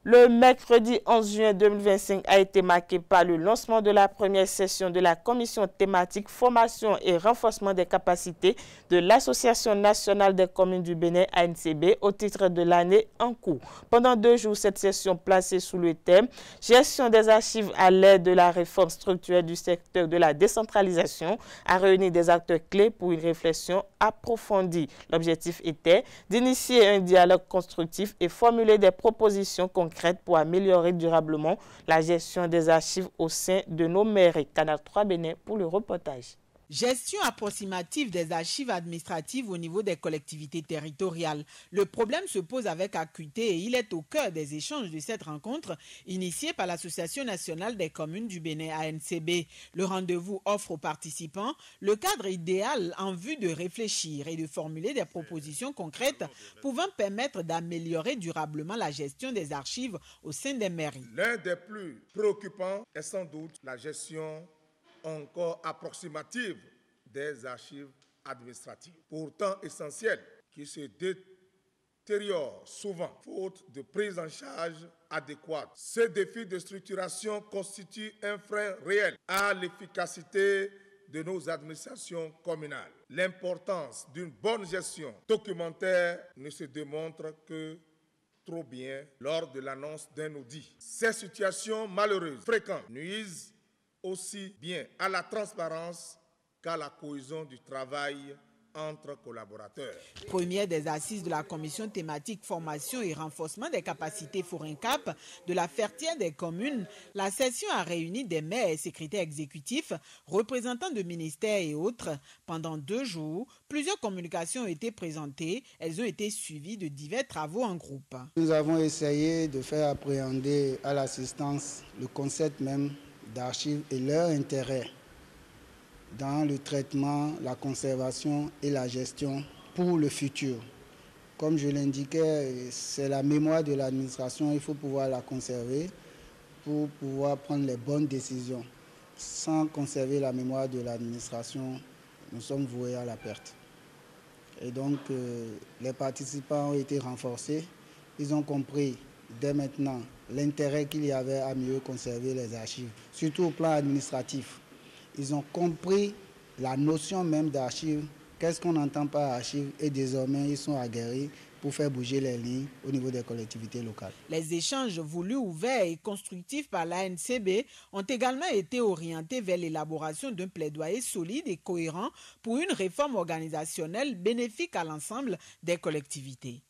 Le mercredi 11 juin 2025 a été marqué par le lancement de la première session de la commission thématique formation et renforcement des capacités de l'Association nationale des communes du Bénin ANCB au titre de l'année en cours. Pendant 2 jours, cette session placée sous le thème « Gestion des archives à l'aide de la réforme structurelle du secteur de la décentralisation » a réuni des acteurs clés pour une réflexion approfondie. L'objectif était d'initier un dialogue constructif et formuler des propositions concrètes pour améliorer durablement la gestion des archives au sein de nos mairies. Canal 3 Bénin pour le reportage. Gestion approximative des archives administratives au niveau des collectivités territoriales. Le problème se pose avec acuité et il est au cœur des échanges de cette rencontre initiée par l'Association nationale des communes du Bénin ANCB. Le rendez-vous offre aux participants le cadre idéal en vue de réfléchir et de formuler des propositions concrètes pouvant permettre d'améliorer durablement la gestion des archives au sein des mairies. L'un des plus préoccupants est sans doute la gestion encore approximative des archives administratives, pourtant essentielles, qui se détériorent souvent, faute de prise en charge adéquate. Ce défi de structuration constitue un frein réel à l'efficacité de nos administrations communales. L'importance d'une bonne gestion documentaire ne se démontre que trop bien lors de l'annonce d'un audit. Ces situations malheureuses, fréquentes, nuisent aussi bien à la transparence qu'à la cohésion du travail entre collaborateurs. Première des assises de la commission thématique formation et renforcement des capacités Fourincap de la Fertière des communes, la session a réuni des maires et secrétaires exécutifs, représentants de ministères et autres. Pendant 2 jours, plusieurs communications ont été présentées. Elles ont été suivies de divers travaux en groupe. Nous avons essayé de faire appréhender à l'assistance le concept même d'archives et leur intérêt dans le traitement, la conservation et la gestion pour le futur. Comme je l'indiquais, c'est la mémoire de l'administration, il faut pouvoir la conserver pour pouvoir prendre les bonnes décisions. Sans conserver la mémoire de l'administration, nous sommes voués à la perte. Et donc, les participants ont été renforcés. Ils ont compris dès maintenant l'intérêt qu'il y avait à mieux conserver les archives, surtout au plan administratif. Ils ont compris la notion même d'archives, qu'est-ce qu'on entend par archives, et désormais ils sont aguerris pour faire bouger les lignes au niveau des collectivités locales. Les échanges voulus, ouverts et constructifs par l'ANCB ont également été orientés vers l'élaboration d'un plaidoyer solide et cohérent pour une réforme organisationnelle bénéfique à l'ensemble des collectivités.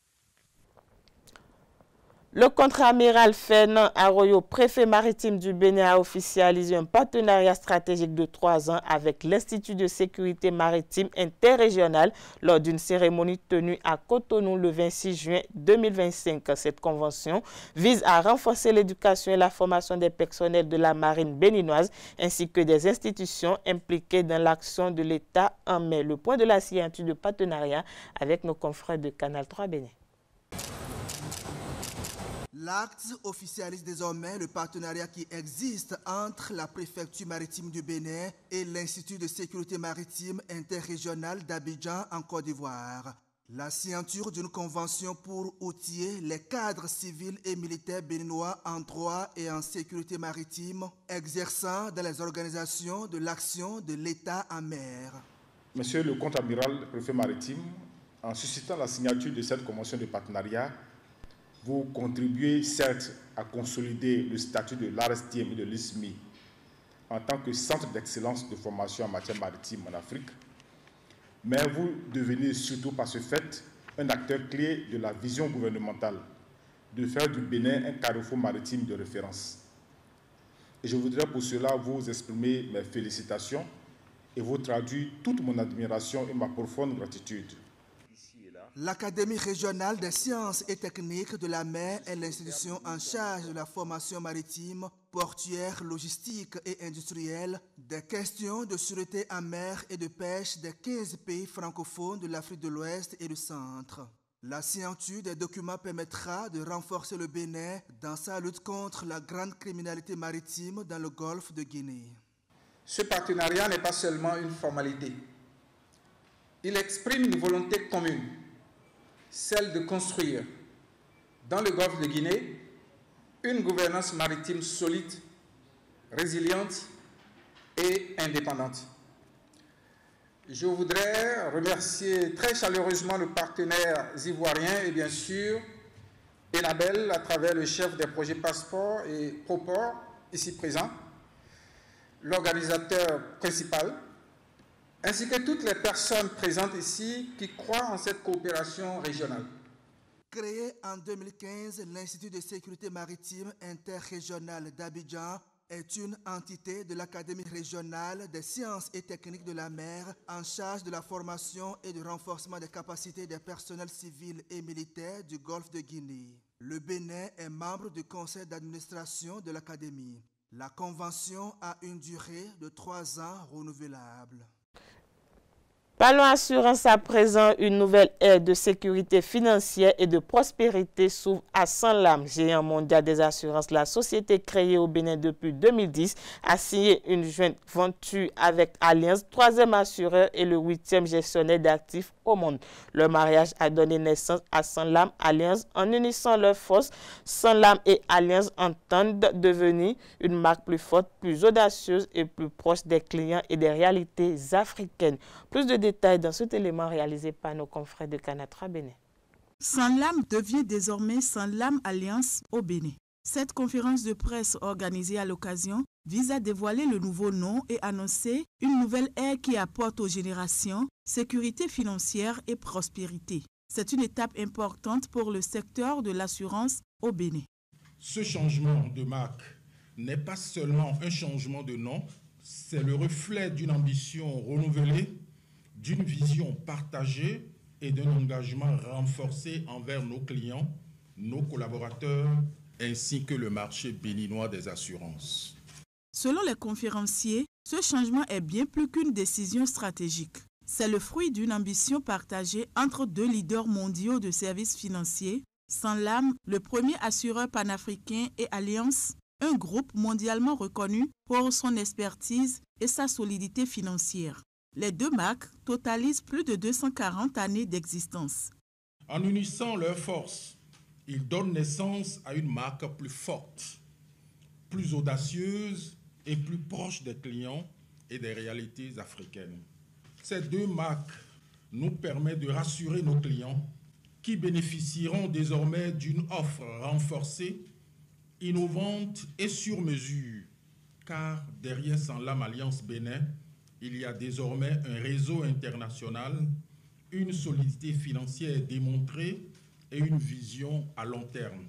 Le contre-amiral Fernand Arroyo, préfet maritime du Bénin, a officialisé un partenariat stratégique de 3 ans avec l'Institut de sécurité maritime interrégional lors d'une cérémonie tenue à Cotonou le 26 juin 2025. Cette convention vise à renforcer l'éducation et la formation des personnels de la marine béninoise ainsi que des institutions impliquées dans l'action de l'État en mer. Le point de la signature de partenariat avec nos confrères de Canal 3 Bénin. L'acte officialise désormais le partenariat qui existe entre la préfecture maritime du Bénin et l'Institut de sécurité maritime interrégional d'Abidjan en Côte d'Ivoire. La signature d'une convention pour outiller les cadres civils et militaires béninois en droit et en sécurité maritime, exerçant dans les organisations de l'action de l'État en mer. Monsieur le contre-amiral préfet maritime, en suscitant la signature de cette convention de partenariat, vous contribuez certes à consolider le statut de l'ARSTM et de l'ISMI en tant que centre d'excellence de formation en matière maritime en Afrique, mais vous devenez surtout par ce fait un acteur clé de la vision gouvernementale de faire du Bénin un carrefour maritime de référence. Et je voudrais pour cela vous exprimer mes félicitations et vous traduire toute mon admiration et ma profonde gratitude. L'Académie régionale des sciences et techniques de la mer est l'institution en charge de la formation maritime, portuaire, logistique et industrielle, des questions de sûreté en mer et de pêche des 15 pays francophones de l'Afrique de l'Ouest et du Centre. La signature des documents permettra de renforcer le Bénin dans sa lutte contre la grande criminalité maritime dans le golfe de Guinée. Ce partenariat n'est pas seulement une formalité. Il exprime une volonté commune, celle de construire, dans le golfe de Guinée, une gouvernance maritime solide, résiliente et indépendante. Je voudrais remercier très chaleureusement nos partenaires ivoiriens et bien sûr Enabel à travers le chef des projets Passeport et Proport, ici présent, l'organisateur principal, ainsi que toutes les personnes présentes ici qui croient en cette coopération régionale. Créé en 2015, l'Institut de sécurité maritime interrégional d'Abidjan est une entité de l'Académie régionale des sciences et techniques de la mer en charge de la formation et du renforcement des capacités des personnels civils et militaires du golfe de Guinée. Le Bénin est membre du conseil d'administration de l'Académie. La convention a une durée de 3 ans renouvelable. Parlons assurance à présent, une nouvelle ère de sécurité financière et de prospérité s'ouvre à Sanlam, géant mondial des assurances. La société créée au Bénin depuis 2010 a signé une jointe venture avec Allianz, 3e assureur et le 8e gestionnaire d'actifs au monde. Le mariage a donné naissance à Sanlam Allianz. En unissant leurs forces, Sanlam et Allianz entendent devenir une marque plus forte, plus audacieuse et plus proche des clients et des réalités africaines. Plus de détails dans cet élément réalisé par nos confrères de Canal 3 Bénin. Sanlam devient désormais Sanlam Allianz au Bénin. Cette conférence de presse organisée à l'occasion vise à dévoiler le nouveau nom et annoncer une nouvelle ère qui apporte aux générations sécurité financière et prospérité. C'est une étape importante pour le secteur de l'assurance au Bénin. Ce changement de marque n'est pas seulement un changement de nom, c'est le reflet d'une ambition renouvelée, d'une vision partagée et d'un engagement renforcé envers nos clients, nos collaborateurs, ainsi que le marché béninois des assurances. Selon les conférenciers, ce changement est bien plus qu'une décision stratégique. C'est le fruit d'une ambition partagée entre 2 leaders mondiaux de services financiers, Sanlam, le premier assureur panafricain, et Allianz, un groupe mondialement reconnu pour son expertise et sa solidité financière. Les deux marques totalisent plus de 240 années d'existence. En unissant leurs forces, ils donnent naissance à une marque plus forte, plus audacieuse et plus proche des clients et des réalités africaines. Ces deux marques nous permettent de rassurer nos clients qui bénéficieront désormais d'une offre renforcée, innovante et sur mesure, car derrière Sanlam Alliance Bénin, il y a désormais un réseau international, une solidité financière démontrée et une vision à long terme.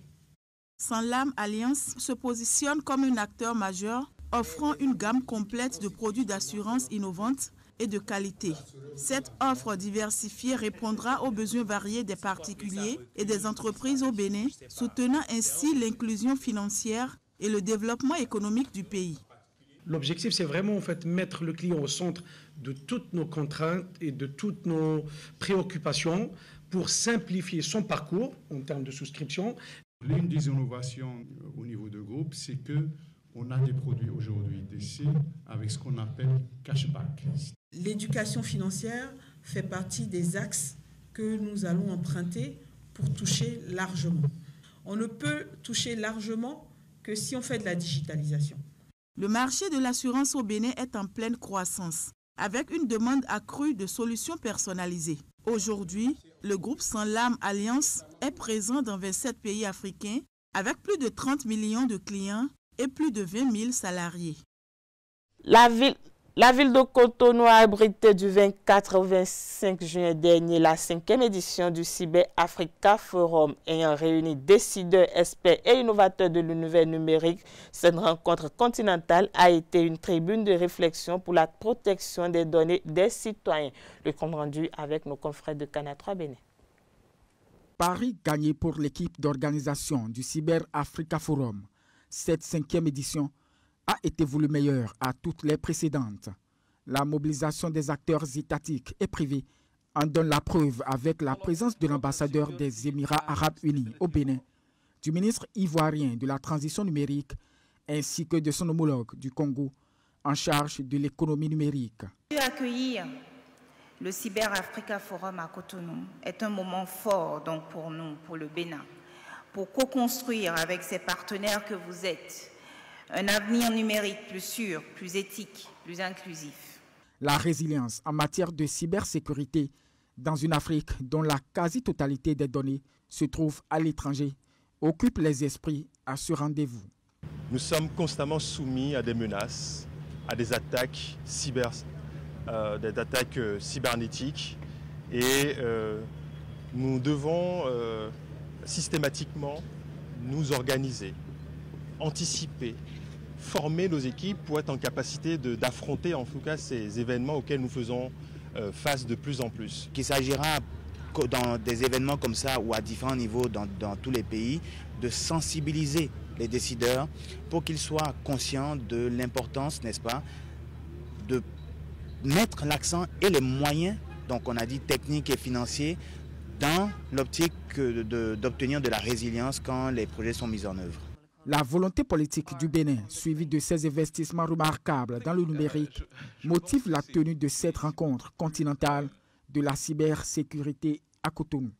Sanlam Alliance se positionne comme un acteur majeur, offrant une gamme complète de produits d'assurance innovantes et de qualité. Cette offre diversifiée répondra aux besoins variés des particuliers et des entreprises au Bénin, soutenant ainsi l'inclusion financière et le développement économique du pays. L'objectif, c'est vraiment en fait mettre le client au centre de toutes nos contraintes et de toutes nos préoccupations pour simplifier son parcours en termes de souscription. L'une des innovations au niveau du groupe, c'est qu'on a des produits aujourd'hui DC avec ce qu'on appelle cashback. L'éducation financière fait partie des axes que nous allons emprunter pour toucher largement. On ne peut toucher largement que si on fait de la digitalisation. Le marché de l'assurance au Bénin est en pleine croissance, avec une demande accrue de solutions personnalisées. Aujourd'hui, le groupe Sanlam Alliance est présent dans 27 pays africains, avec plus de 30 millions de clients et plus de 20 000 salariés. La ville de Cotonou a abrité du 24 au 25 juin dernier la 5e édition du Cyber Africa Forum ayant réuni décideurs, experts et innovateurs de l'univers numérique. Cette rencontre continentale a été une tribune de réflexion pour la protection des données des citoyens. Le compte rendu avec nos confrères de Canal 3 Bénin. Paris gagné pour l'équipe d'organisation du Cyber Africa Forum. Cette 5e édition a été voulue meilleure à toutes les précédentes. La mobilisation des acteurs étatiques et privés en donne la preuve avec la présence de l'ambassadeur des Émirats arabes unis au Bénin, du ministre ivoirien de la transition numérique ainsi que de son homologue du Congo en charge de l'économie numérique. Accueillir le Cyber Africa Forum à Cotonou est un moment fort donc pour nous, pour le Bénin, pour co-construire avec ces partenaires que vous êtes un avenir numérique plus sûr, plus éthique, plus inclusif. La résilience en matière de cybersécurité dans une Afrique dont la quasi-totalité des données se trouve à l'étranger occupe les esprits à ce rendez-vous. Nous sommes constamment soumis à des menaces, à des attaques cybernétiques et nous devons systématiquement nous organiser, anticiper, former nos équipes pour être en capacité d'affronter en tout cas ces événements auxquels nous faisons face de plus en plus. Il s'agira dans des événements comme ça ou à différents niveaux dans tous les pays de sensibiliser les décideurs pour qu'ils soient conscients de l'importance, n'est-ce pas, de mettre l'accent et les moyens, donc on a dit techniques et financiers, dans l'optique d'obtenir de la résilience quand les projets sont mis en œuvre. La volonté politique du Bénin, suivie de ces investissements remarquables dans le numérique, motive la tenue de cette rencontre continentale de la cybersécurité à Cotonou.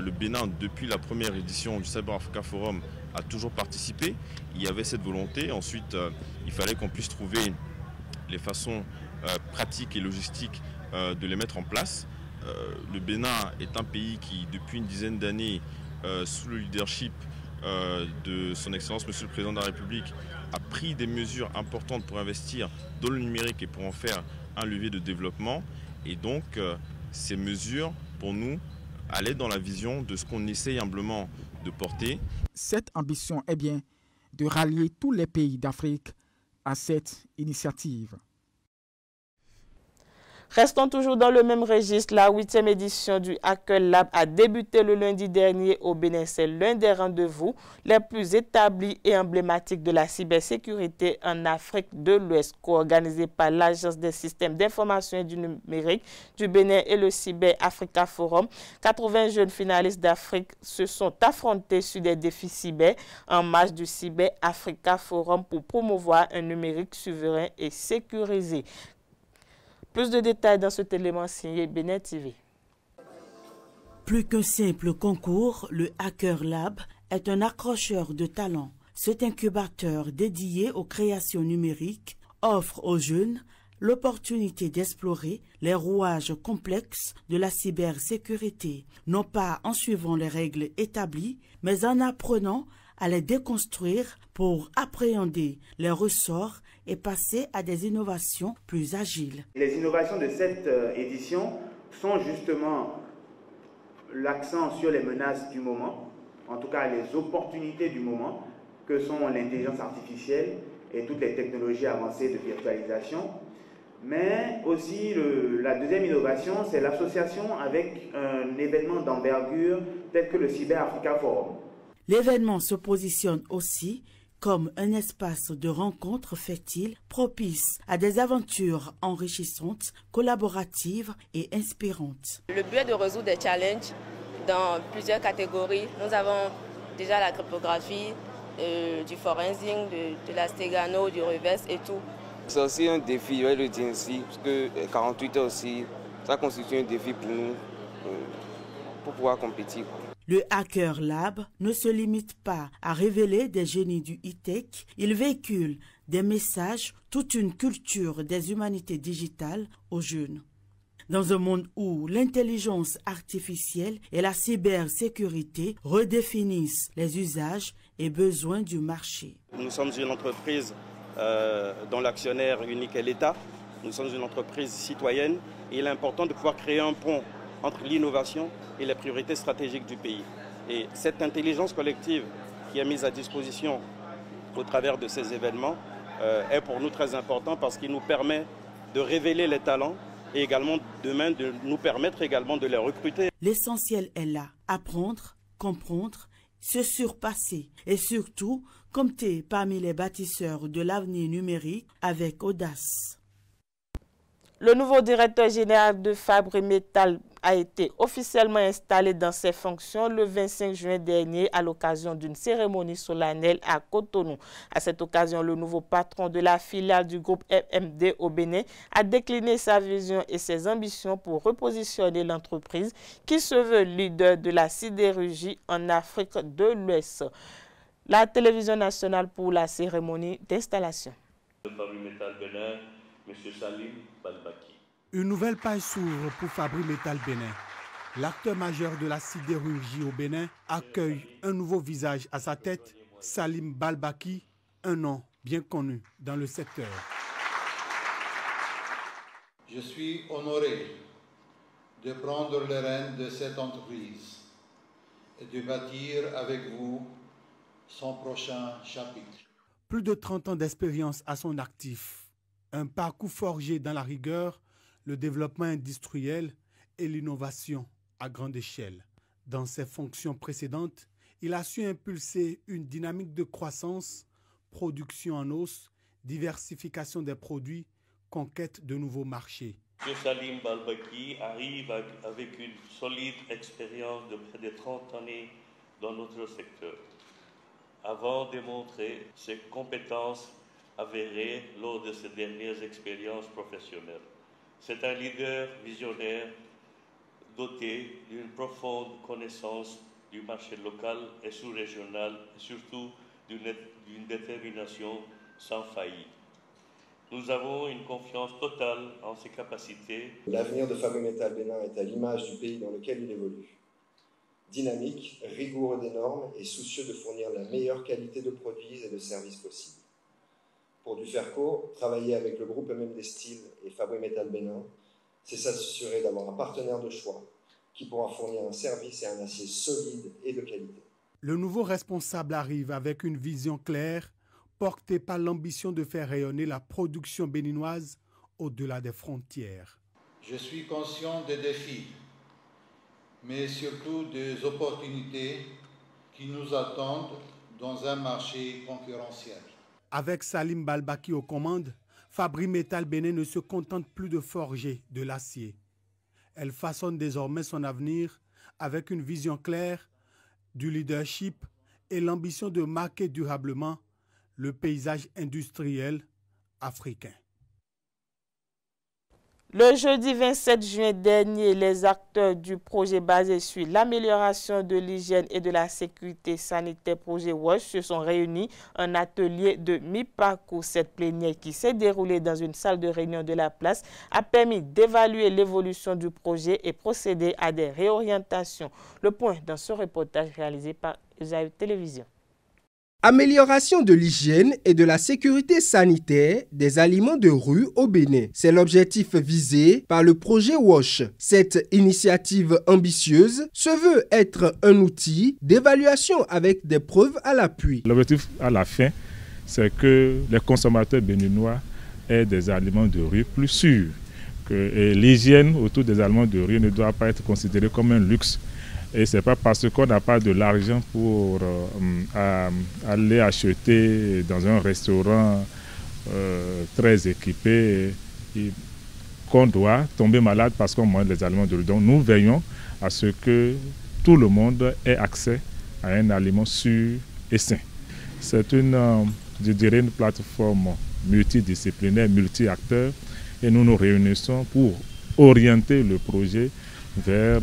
Le Bénin, depuis la première édition du Cyber Africa Forum, a toujours participé. Il y avait cette volonté. Ensuite, il fallait qu'on puisse trouver les façons pratiques et logistiques de les mettre en place. Le Bénin est un pays qui, depuis une dizaine d'années, sous le leadership de son Excellence, Monsieur le Président de la République, a pris des mesures importantes pour investir dans le numérique et pour en faire un levier de développement. Et donc, ces mesures, pour nous, allaient dans la vision de ce qu'on essaye humblement de porter. Cette ambition est bien de rallier tous les pays d'Afrique à cette initiative. Restons toujours dans le même registre. La 8e édition du Hacker Lab a débuté le lundi dernier au Bénin. C'est l'un des rendez-vous les plus établis et emblématiques de la cybersécurité en Afrique de l'Ouest, co-organisé par l'Agence des systèmes d'information et du numérique du Bénin et le Cyber Africa Forum. 80 jeunes finalistes d'Afrique se sont affrontés sur des défis cyber en marge du Cyber Africa Forum pour promouvoir un numérique souverain et sécurisé. Plus de détails dans cet élément signé Bénin TV. Plus qu'un simple concours, le Hacker Lab est un accrocheur de talent. Cet incubateur dédié aux créations numériques offre aux jeunes l'opportunité d'explorer les rouages complexes de la cybersécurité, non pas en suivant les règles établies, mais en apprenant à les déconstruire pour appréhender les ressorts et passer à des innovations plus agiles. Les innovations de cette édition sont justement l'accent sur les menaces du moment, en tout cas les opportunités du moment, que sont l'intelligence artificielle et toutes les technologies avancées de virtualisation. Mais aussi la deuxième innovation, c'est l'association avec un événement d'envergure tel que le Cyber Africa Forum. L'événement se positionne aussi comme un espace de rencontre fertile, propice à des aventures enrichissantes, collaboratives et inspirantes. Le but est de résoudre des challenges dans plusieurs catégories. Nous avons déjà la cryptographie, du forensing, de la stégano, du reverse et tout. C'est aussi un défi, je vais le dire ainsi, parce que 48 heures aussi, ça constitue un défi pour nous, pour pouvoir compétir. Le Hacker Lab ne se limite pas à révéler des génies du e-tech, il véhicule des messages, toute une culture des humanités digitales aux jeunes. Dans un monde où l'intelligence artificielle et la cybersécurité redéfinissent les usages et besoins du marché. Nous sommes une entreprise dont l'actionnaire unique est l'État. Nous sommes une entreprise citoyenne et il est important de pouvoir créer un pont entre l'innovation et les priorités stratégiques du pays. Et cette intelligence collective qui est mise à disposition au travers de ces événements est pour nous très important parce qu'il nous permet de révéler les talents et également demain de nous permettre également de les recruter. L'essentiel est là, apprendre, comprendre, se surpasser et surtout compter parmi les bâtisseurs de l'avenir numérique avec audace. Le nouveau directeur général de Fabri-Metal a été officiellement installé dans ses fonctions le 25 juin dernier à l'occasion d'une cérémonie solennelle à Cotonou. À cette occasion, le nouveau patron de la filiale du groupe FMD au Bénin a décliné sa vision et ses ambitions pour repositionner l'entreprise qui se veut leader de la sidérurgie en Afrique de l'Ouest. La télévision nationale pour la cérémonie d'installation. Fabri-Metal Bénin, M. Salim Balbaki. Une nouvelle page s'ouvre pour Fabri-Metal Bénin. L'acteur majeur de la sidérurgie au Bénin accueille un nouveau visage à sa tête, Salim Balbaki, un nom bien connu dans le secteur. Je suis honoré de prendre les rênes de cette entreprise et de bâtir avec vous son prochain chapitre. Plus de 30 ans d'expérience à son actif, un parcours forgé dans la rigueur, le développement industriel et l'innovation à grande échelle. Dans ses fonctions précédentes, il a su impulser une dynamique de croissance, production en hausse, diversification des produits, conquête de nouveaux marchés. M. Salim Balbaki arrive avec une solide expérience de près de 30 années dans notre secteur, avant de montrer ses compétences avérées lors de ses dernières expériences professionnelles. C'est un leader visionnaire doté d'une profonde connaissance du marché local et sous-régional et surtout d'une détermination sans faillite. Nous avons une confiance totale en ses capacités. L'avenir de Fabri-Metal Bénin est à l'image du pays dans lequel il évolue. Dynamique, rigoureux des normes et soucieux de fournir la meilleure qualité de produits et de services possible. Pour Duferco, travailler avec le groupe MMD Steel et Fabri-Metal Bénin, c'est s'assurer d'avoir un partenaire de choix qui pourra fournir un service et un acier solide et de qualité. Le nouveau responsable arrive avec une vision claire, portée par l'ambition de faire rayonner la production béninoise au-delà des frontières. Je suis conscient des défis, mais surtout des opportunités qui nous attendent dans un marché concurrentiel. Avec Salim Balbaki aux commandes, Fabri-Metal Bénin ne se contente plus de forger de l'acier. Elle façonne désormais son avenir avec une vision claire, du leadership et l'ambition de marquer durablement le paysage industriel africain. Le jeudi 27 juin dernier, les acteurs du projet basé sur l'amélioration de l'hygiène et de la sécurité sanitaire projet WASH se sont réunis en atelier de mi-parcours. Cette plénière qui s'est déroulée dans une salle de réunion de la place a permis d'évaluer l'évolution du projet et procéder à des réorientations. Le point dans ce reportage réalisé par Usaï Télévision. Amélioration de l'hygiène et de la sécurité sanitaire des aliments de rue au Bénin. C'est l'objectif visé par le projet WASH. Cette initiative ambitieuse se veut être un outil d'évaluation avec des preuves à l'appui. L'objectif à la fin, c'est que les consommateurs béninois aient des aliments de rue plus sûrs. Et l'hygiène autour des aliments de rue ne doit pas être considérée comme un luxe. Et ce n'est pas parce qu'on n'a pas de l'argent pour aller acheter dans un restaurant très équipé qu'on doit tomber malade parce qu'on mange les aliments de rue. Donc nous veillons à ce que tout le monde ait accès à un aliment sûr et sain. C'est je dirais, une plateforme multidisciplinaire, multi-acteurs, et nous nous réunissons pour orienter le projet vers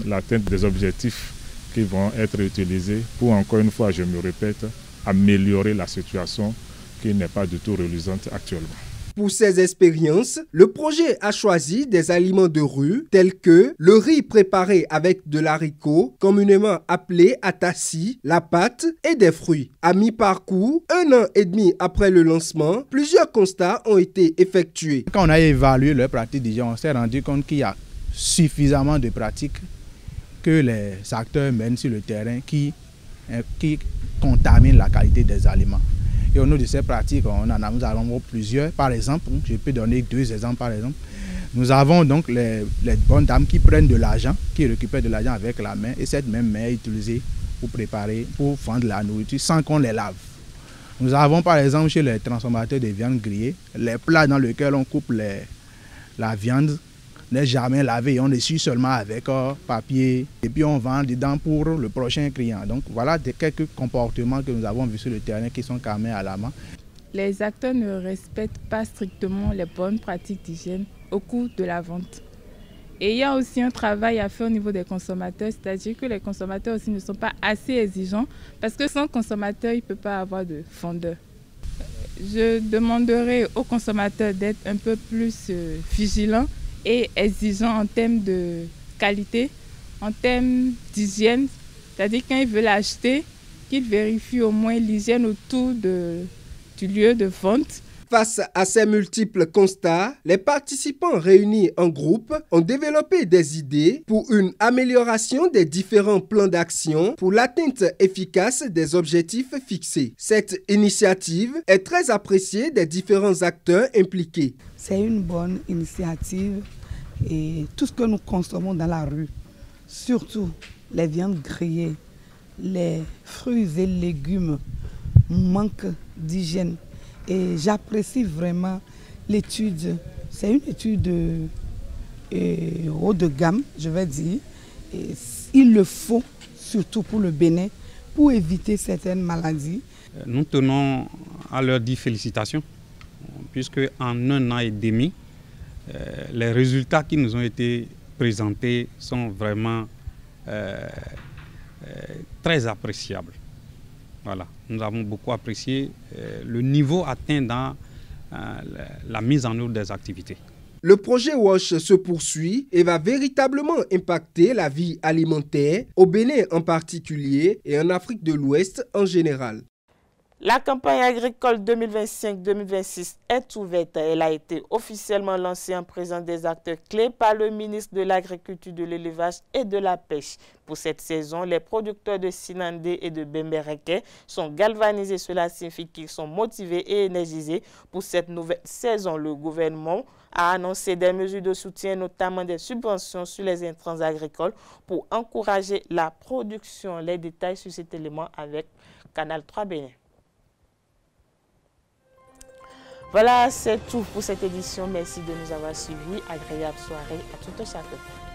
l'atteinte des objectifs qui vont être utilisés pour, encore une fois, je me répète, améliorer la situation qui n'est pas du tout reluisante actuellement. Pour ces expériences, le projet a choisi des aliments de rue tels que le riz préparé avec de l'haricot, communément appelé atassi, la pâte et des fruits. À mi-parcours, 1 an et demi après le lancement, plusieurs constats ont été effectués. Quand on a évalué leurs pratiques d'hygiène, on s'est rendu compte qu'il y a suffisamment de pratiques que les acteurs mènent sur le terrain qui contaminent la qualité des aliments. Et au nom de ces pratiques, nous en avons plusieurs. Par exemple, je peux donner 2 exemples par exemple. Nous avons donc les bonnes dames qui prennent de l'argent, qui récupèrent de l'argent avec la main, et cette même main est utilisée pour préparer, pour vendre la nourriture sans qu'on les lave. Nous avons par exemple chez les transformateurs de viande grillée, les plats dans lesquels on coupe la viande n'est jamais lavé et on essuie seulement avec papier et puis on vend dedans pour le prochain client. Donc voilà quelques comportements que nous avons vus sur le terrain qui sont quand même alarmants. Les acteurs ne respectent pas strictement les bonnes pratiques d'hygiène au cours de la vente. Et il y a aussi un travail à faire au niveau des consommateurs, c'est-à-dire que les consommateurs aussi ne sont pas assez exigeants parce que sans consommateur, il ne peut pas avoir de vendeur. Je demanderai aux consommateurs d'être un peu plus vigilants et exigeant en termes de qualité, en termes d'hygiène, c'est-à-dire quand ils veulent acheter, qu'ils vérifient au moins l'hygiène autour du lieu de vente. Face à ces multiples constats, les participants réunis en groupe ont développé des idées pour une amélioration des différents plans d'action pour l'atteinte efficace des objectifs fixés. Cette initiative est très appréciée des différents acteurs impliqués. C'est une bonne initiative et tout ce que nous consommons dans la rue, surtout les viandes grillées, les fruits et légumes, manque d'hygiène. Et j'apprécie vraiment l'étude. C'est une étude haut de gamme, je vais dire. Et il le faut, surtout pour le Bénin, pour éviter certaines maladies. Nous tenons à leur dire félicitations, puisque en 1 an et demi, les résultats qui nous ont été présentés sont vraiment très appréciables. Voilà. Nous avons beaucoup apprécié le niveau atteint dans la mise en œuvre des activités. Le projet WASH se poursuit et va véritablement impacter la vie alimentaire au Bénin en particulier et en Afrique de l'Ouest en général. La campagne agricole 2025-2026 est ouverte. Elle a été officiellement lancée en présence des acteurs clés par le ministre de l'Agriculture, de l'Élevage et de la Pêche. Pour cette saison, les producteurs de Sinandé et de Bembereke sont galvanisés. Cela signifie qu'ils sont motivés et énergisés pour cette nouvelle saison. Le gouvernement a annoncé des mesures de soutien, notamment des subventions sur les intrants agricoles pour encourager la production. Les détails sur cet élément avec Canal 3 Bénin. Voilà, c'est tout pour cette édition. Merci de nous avoir suivis. Agréable soirée à tout un chacun.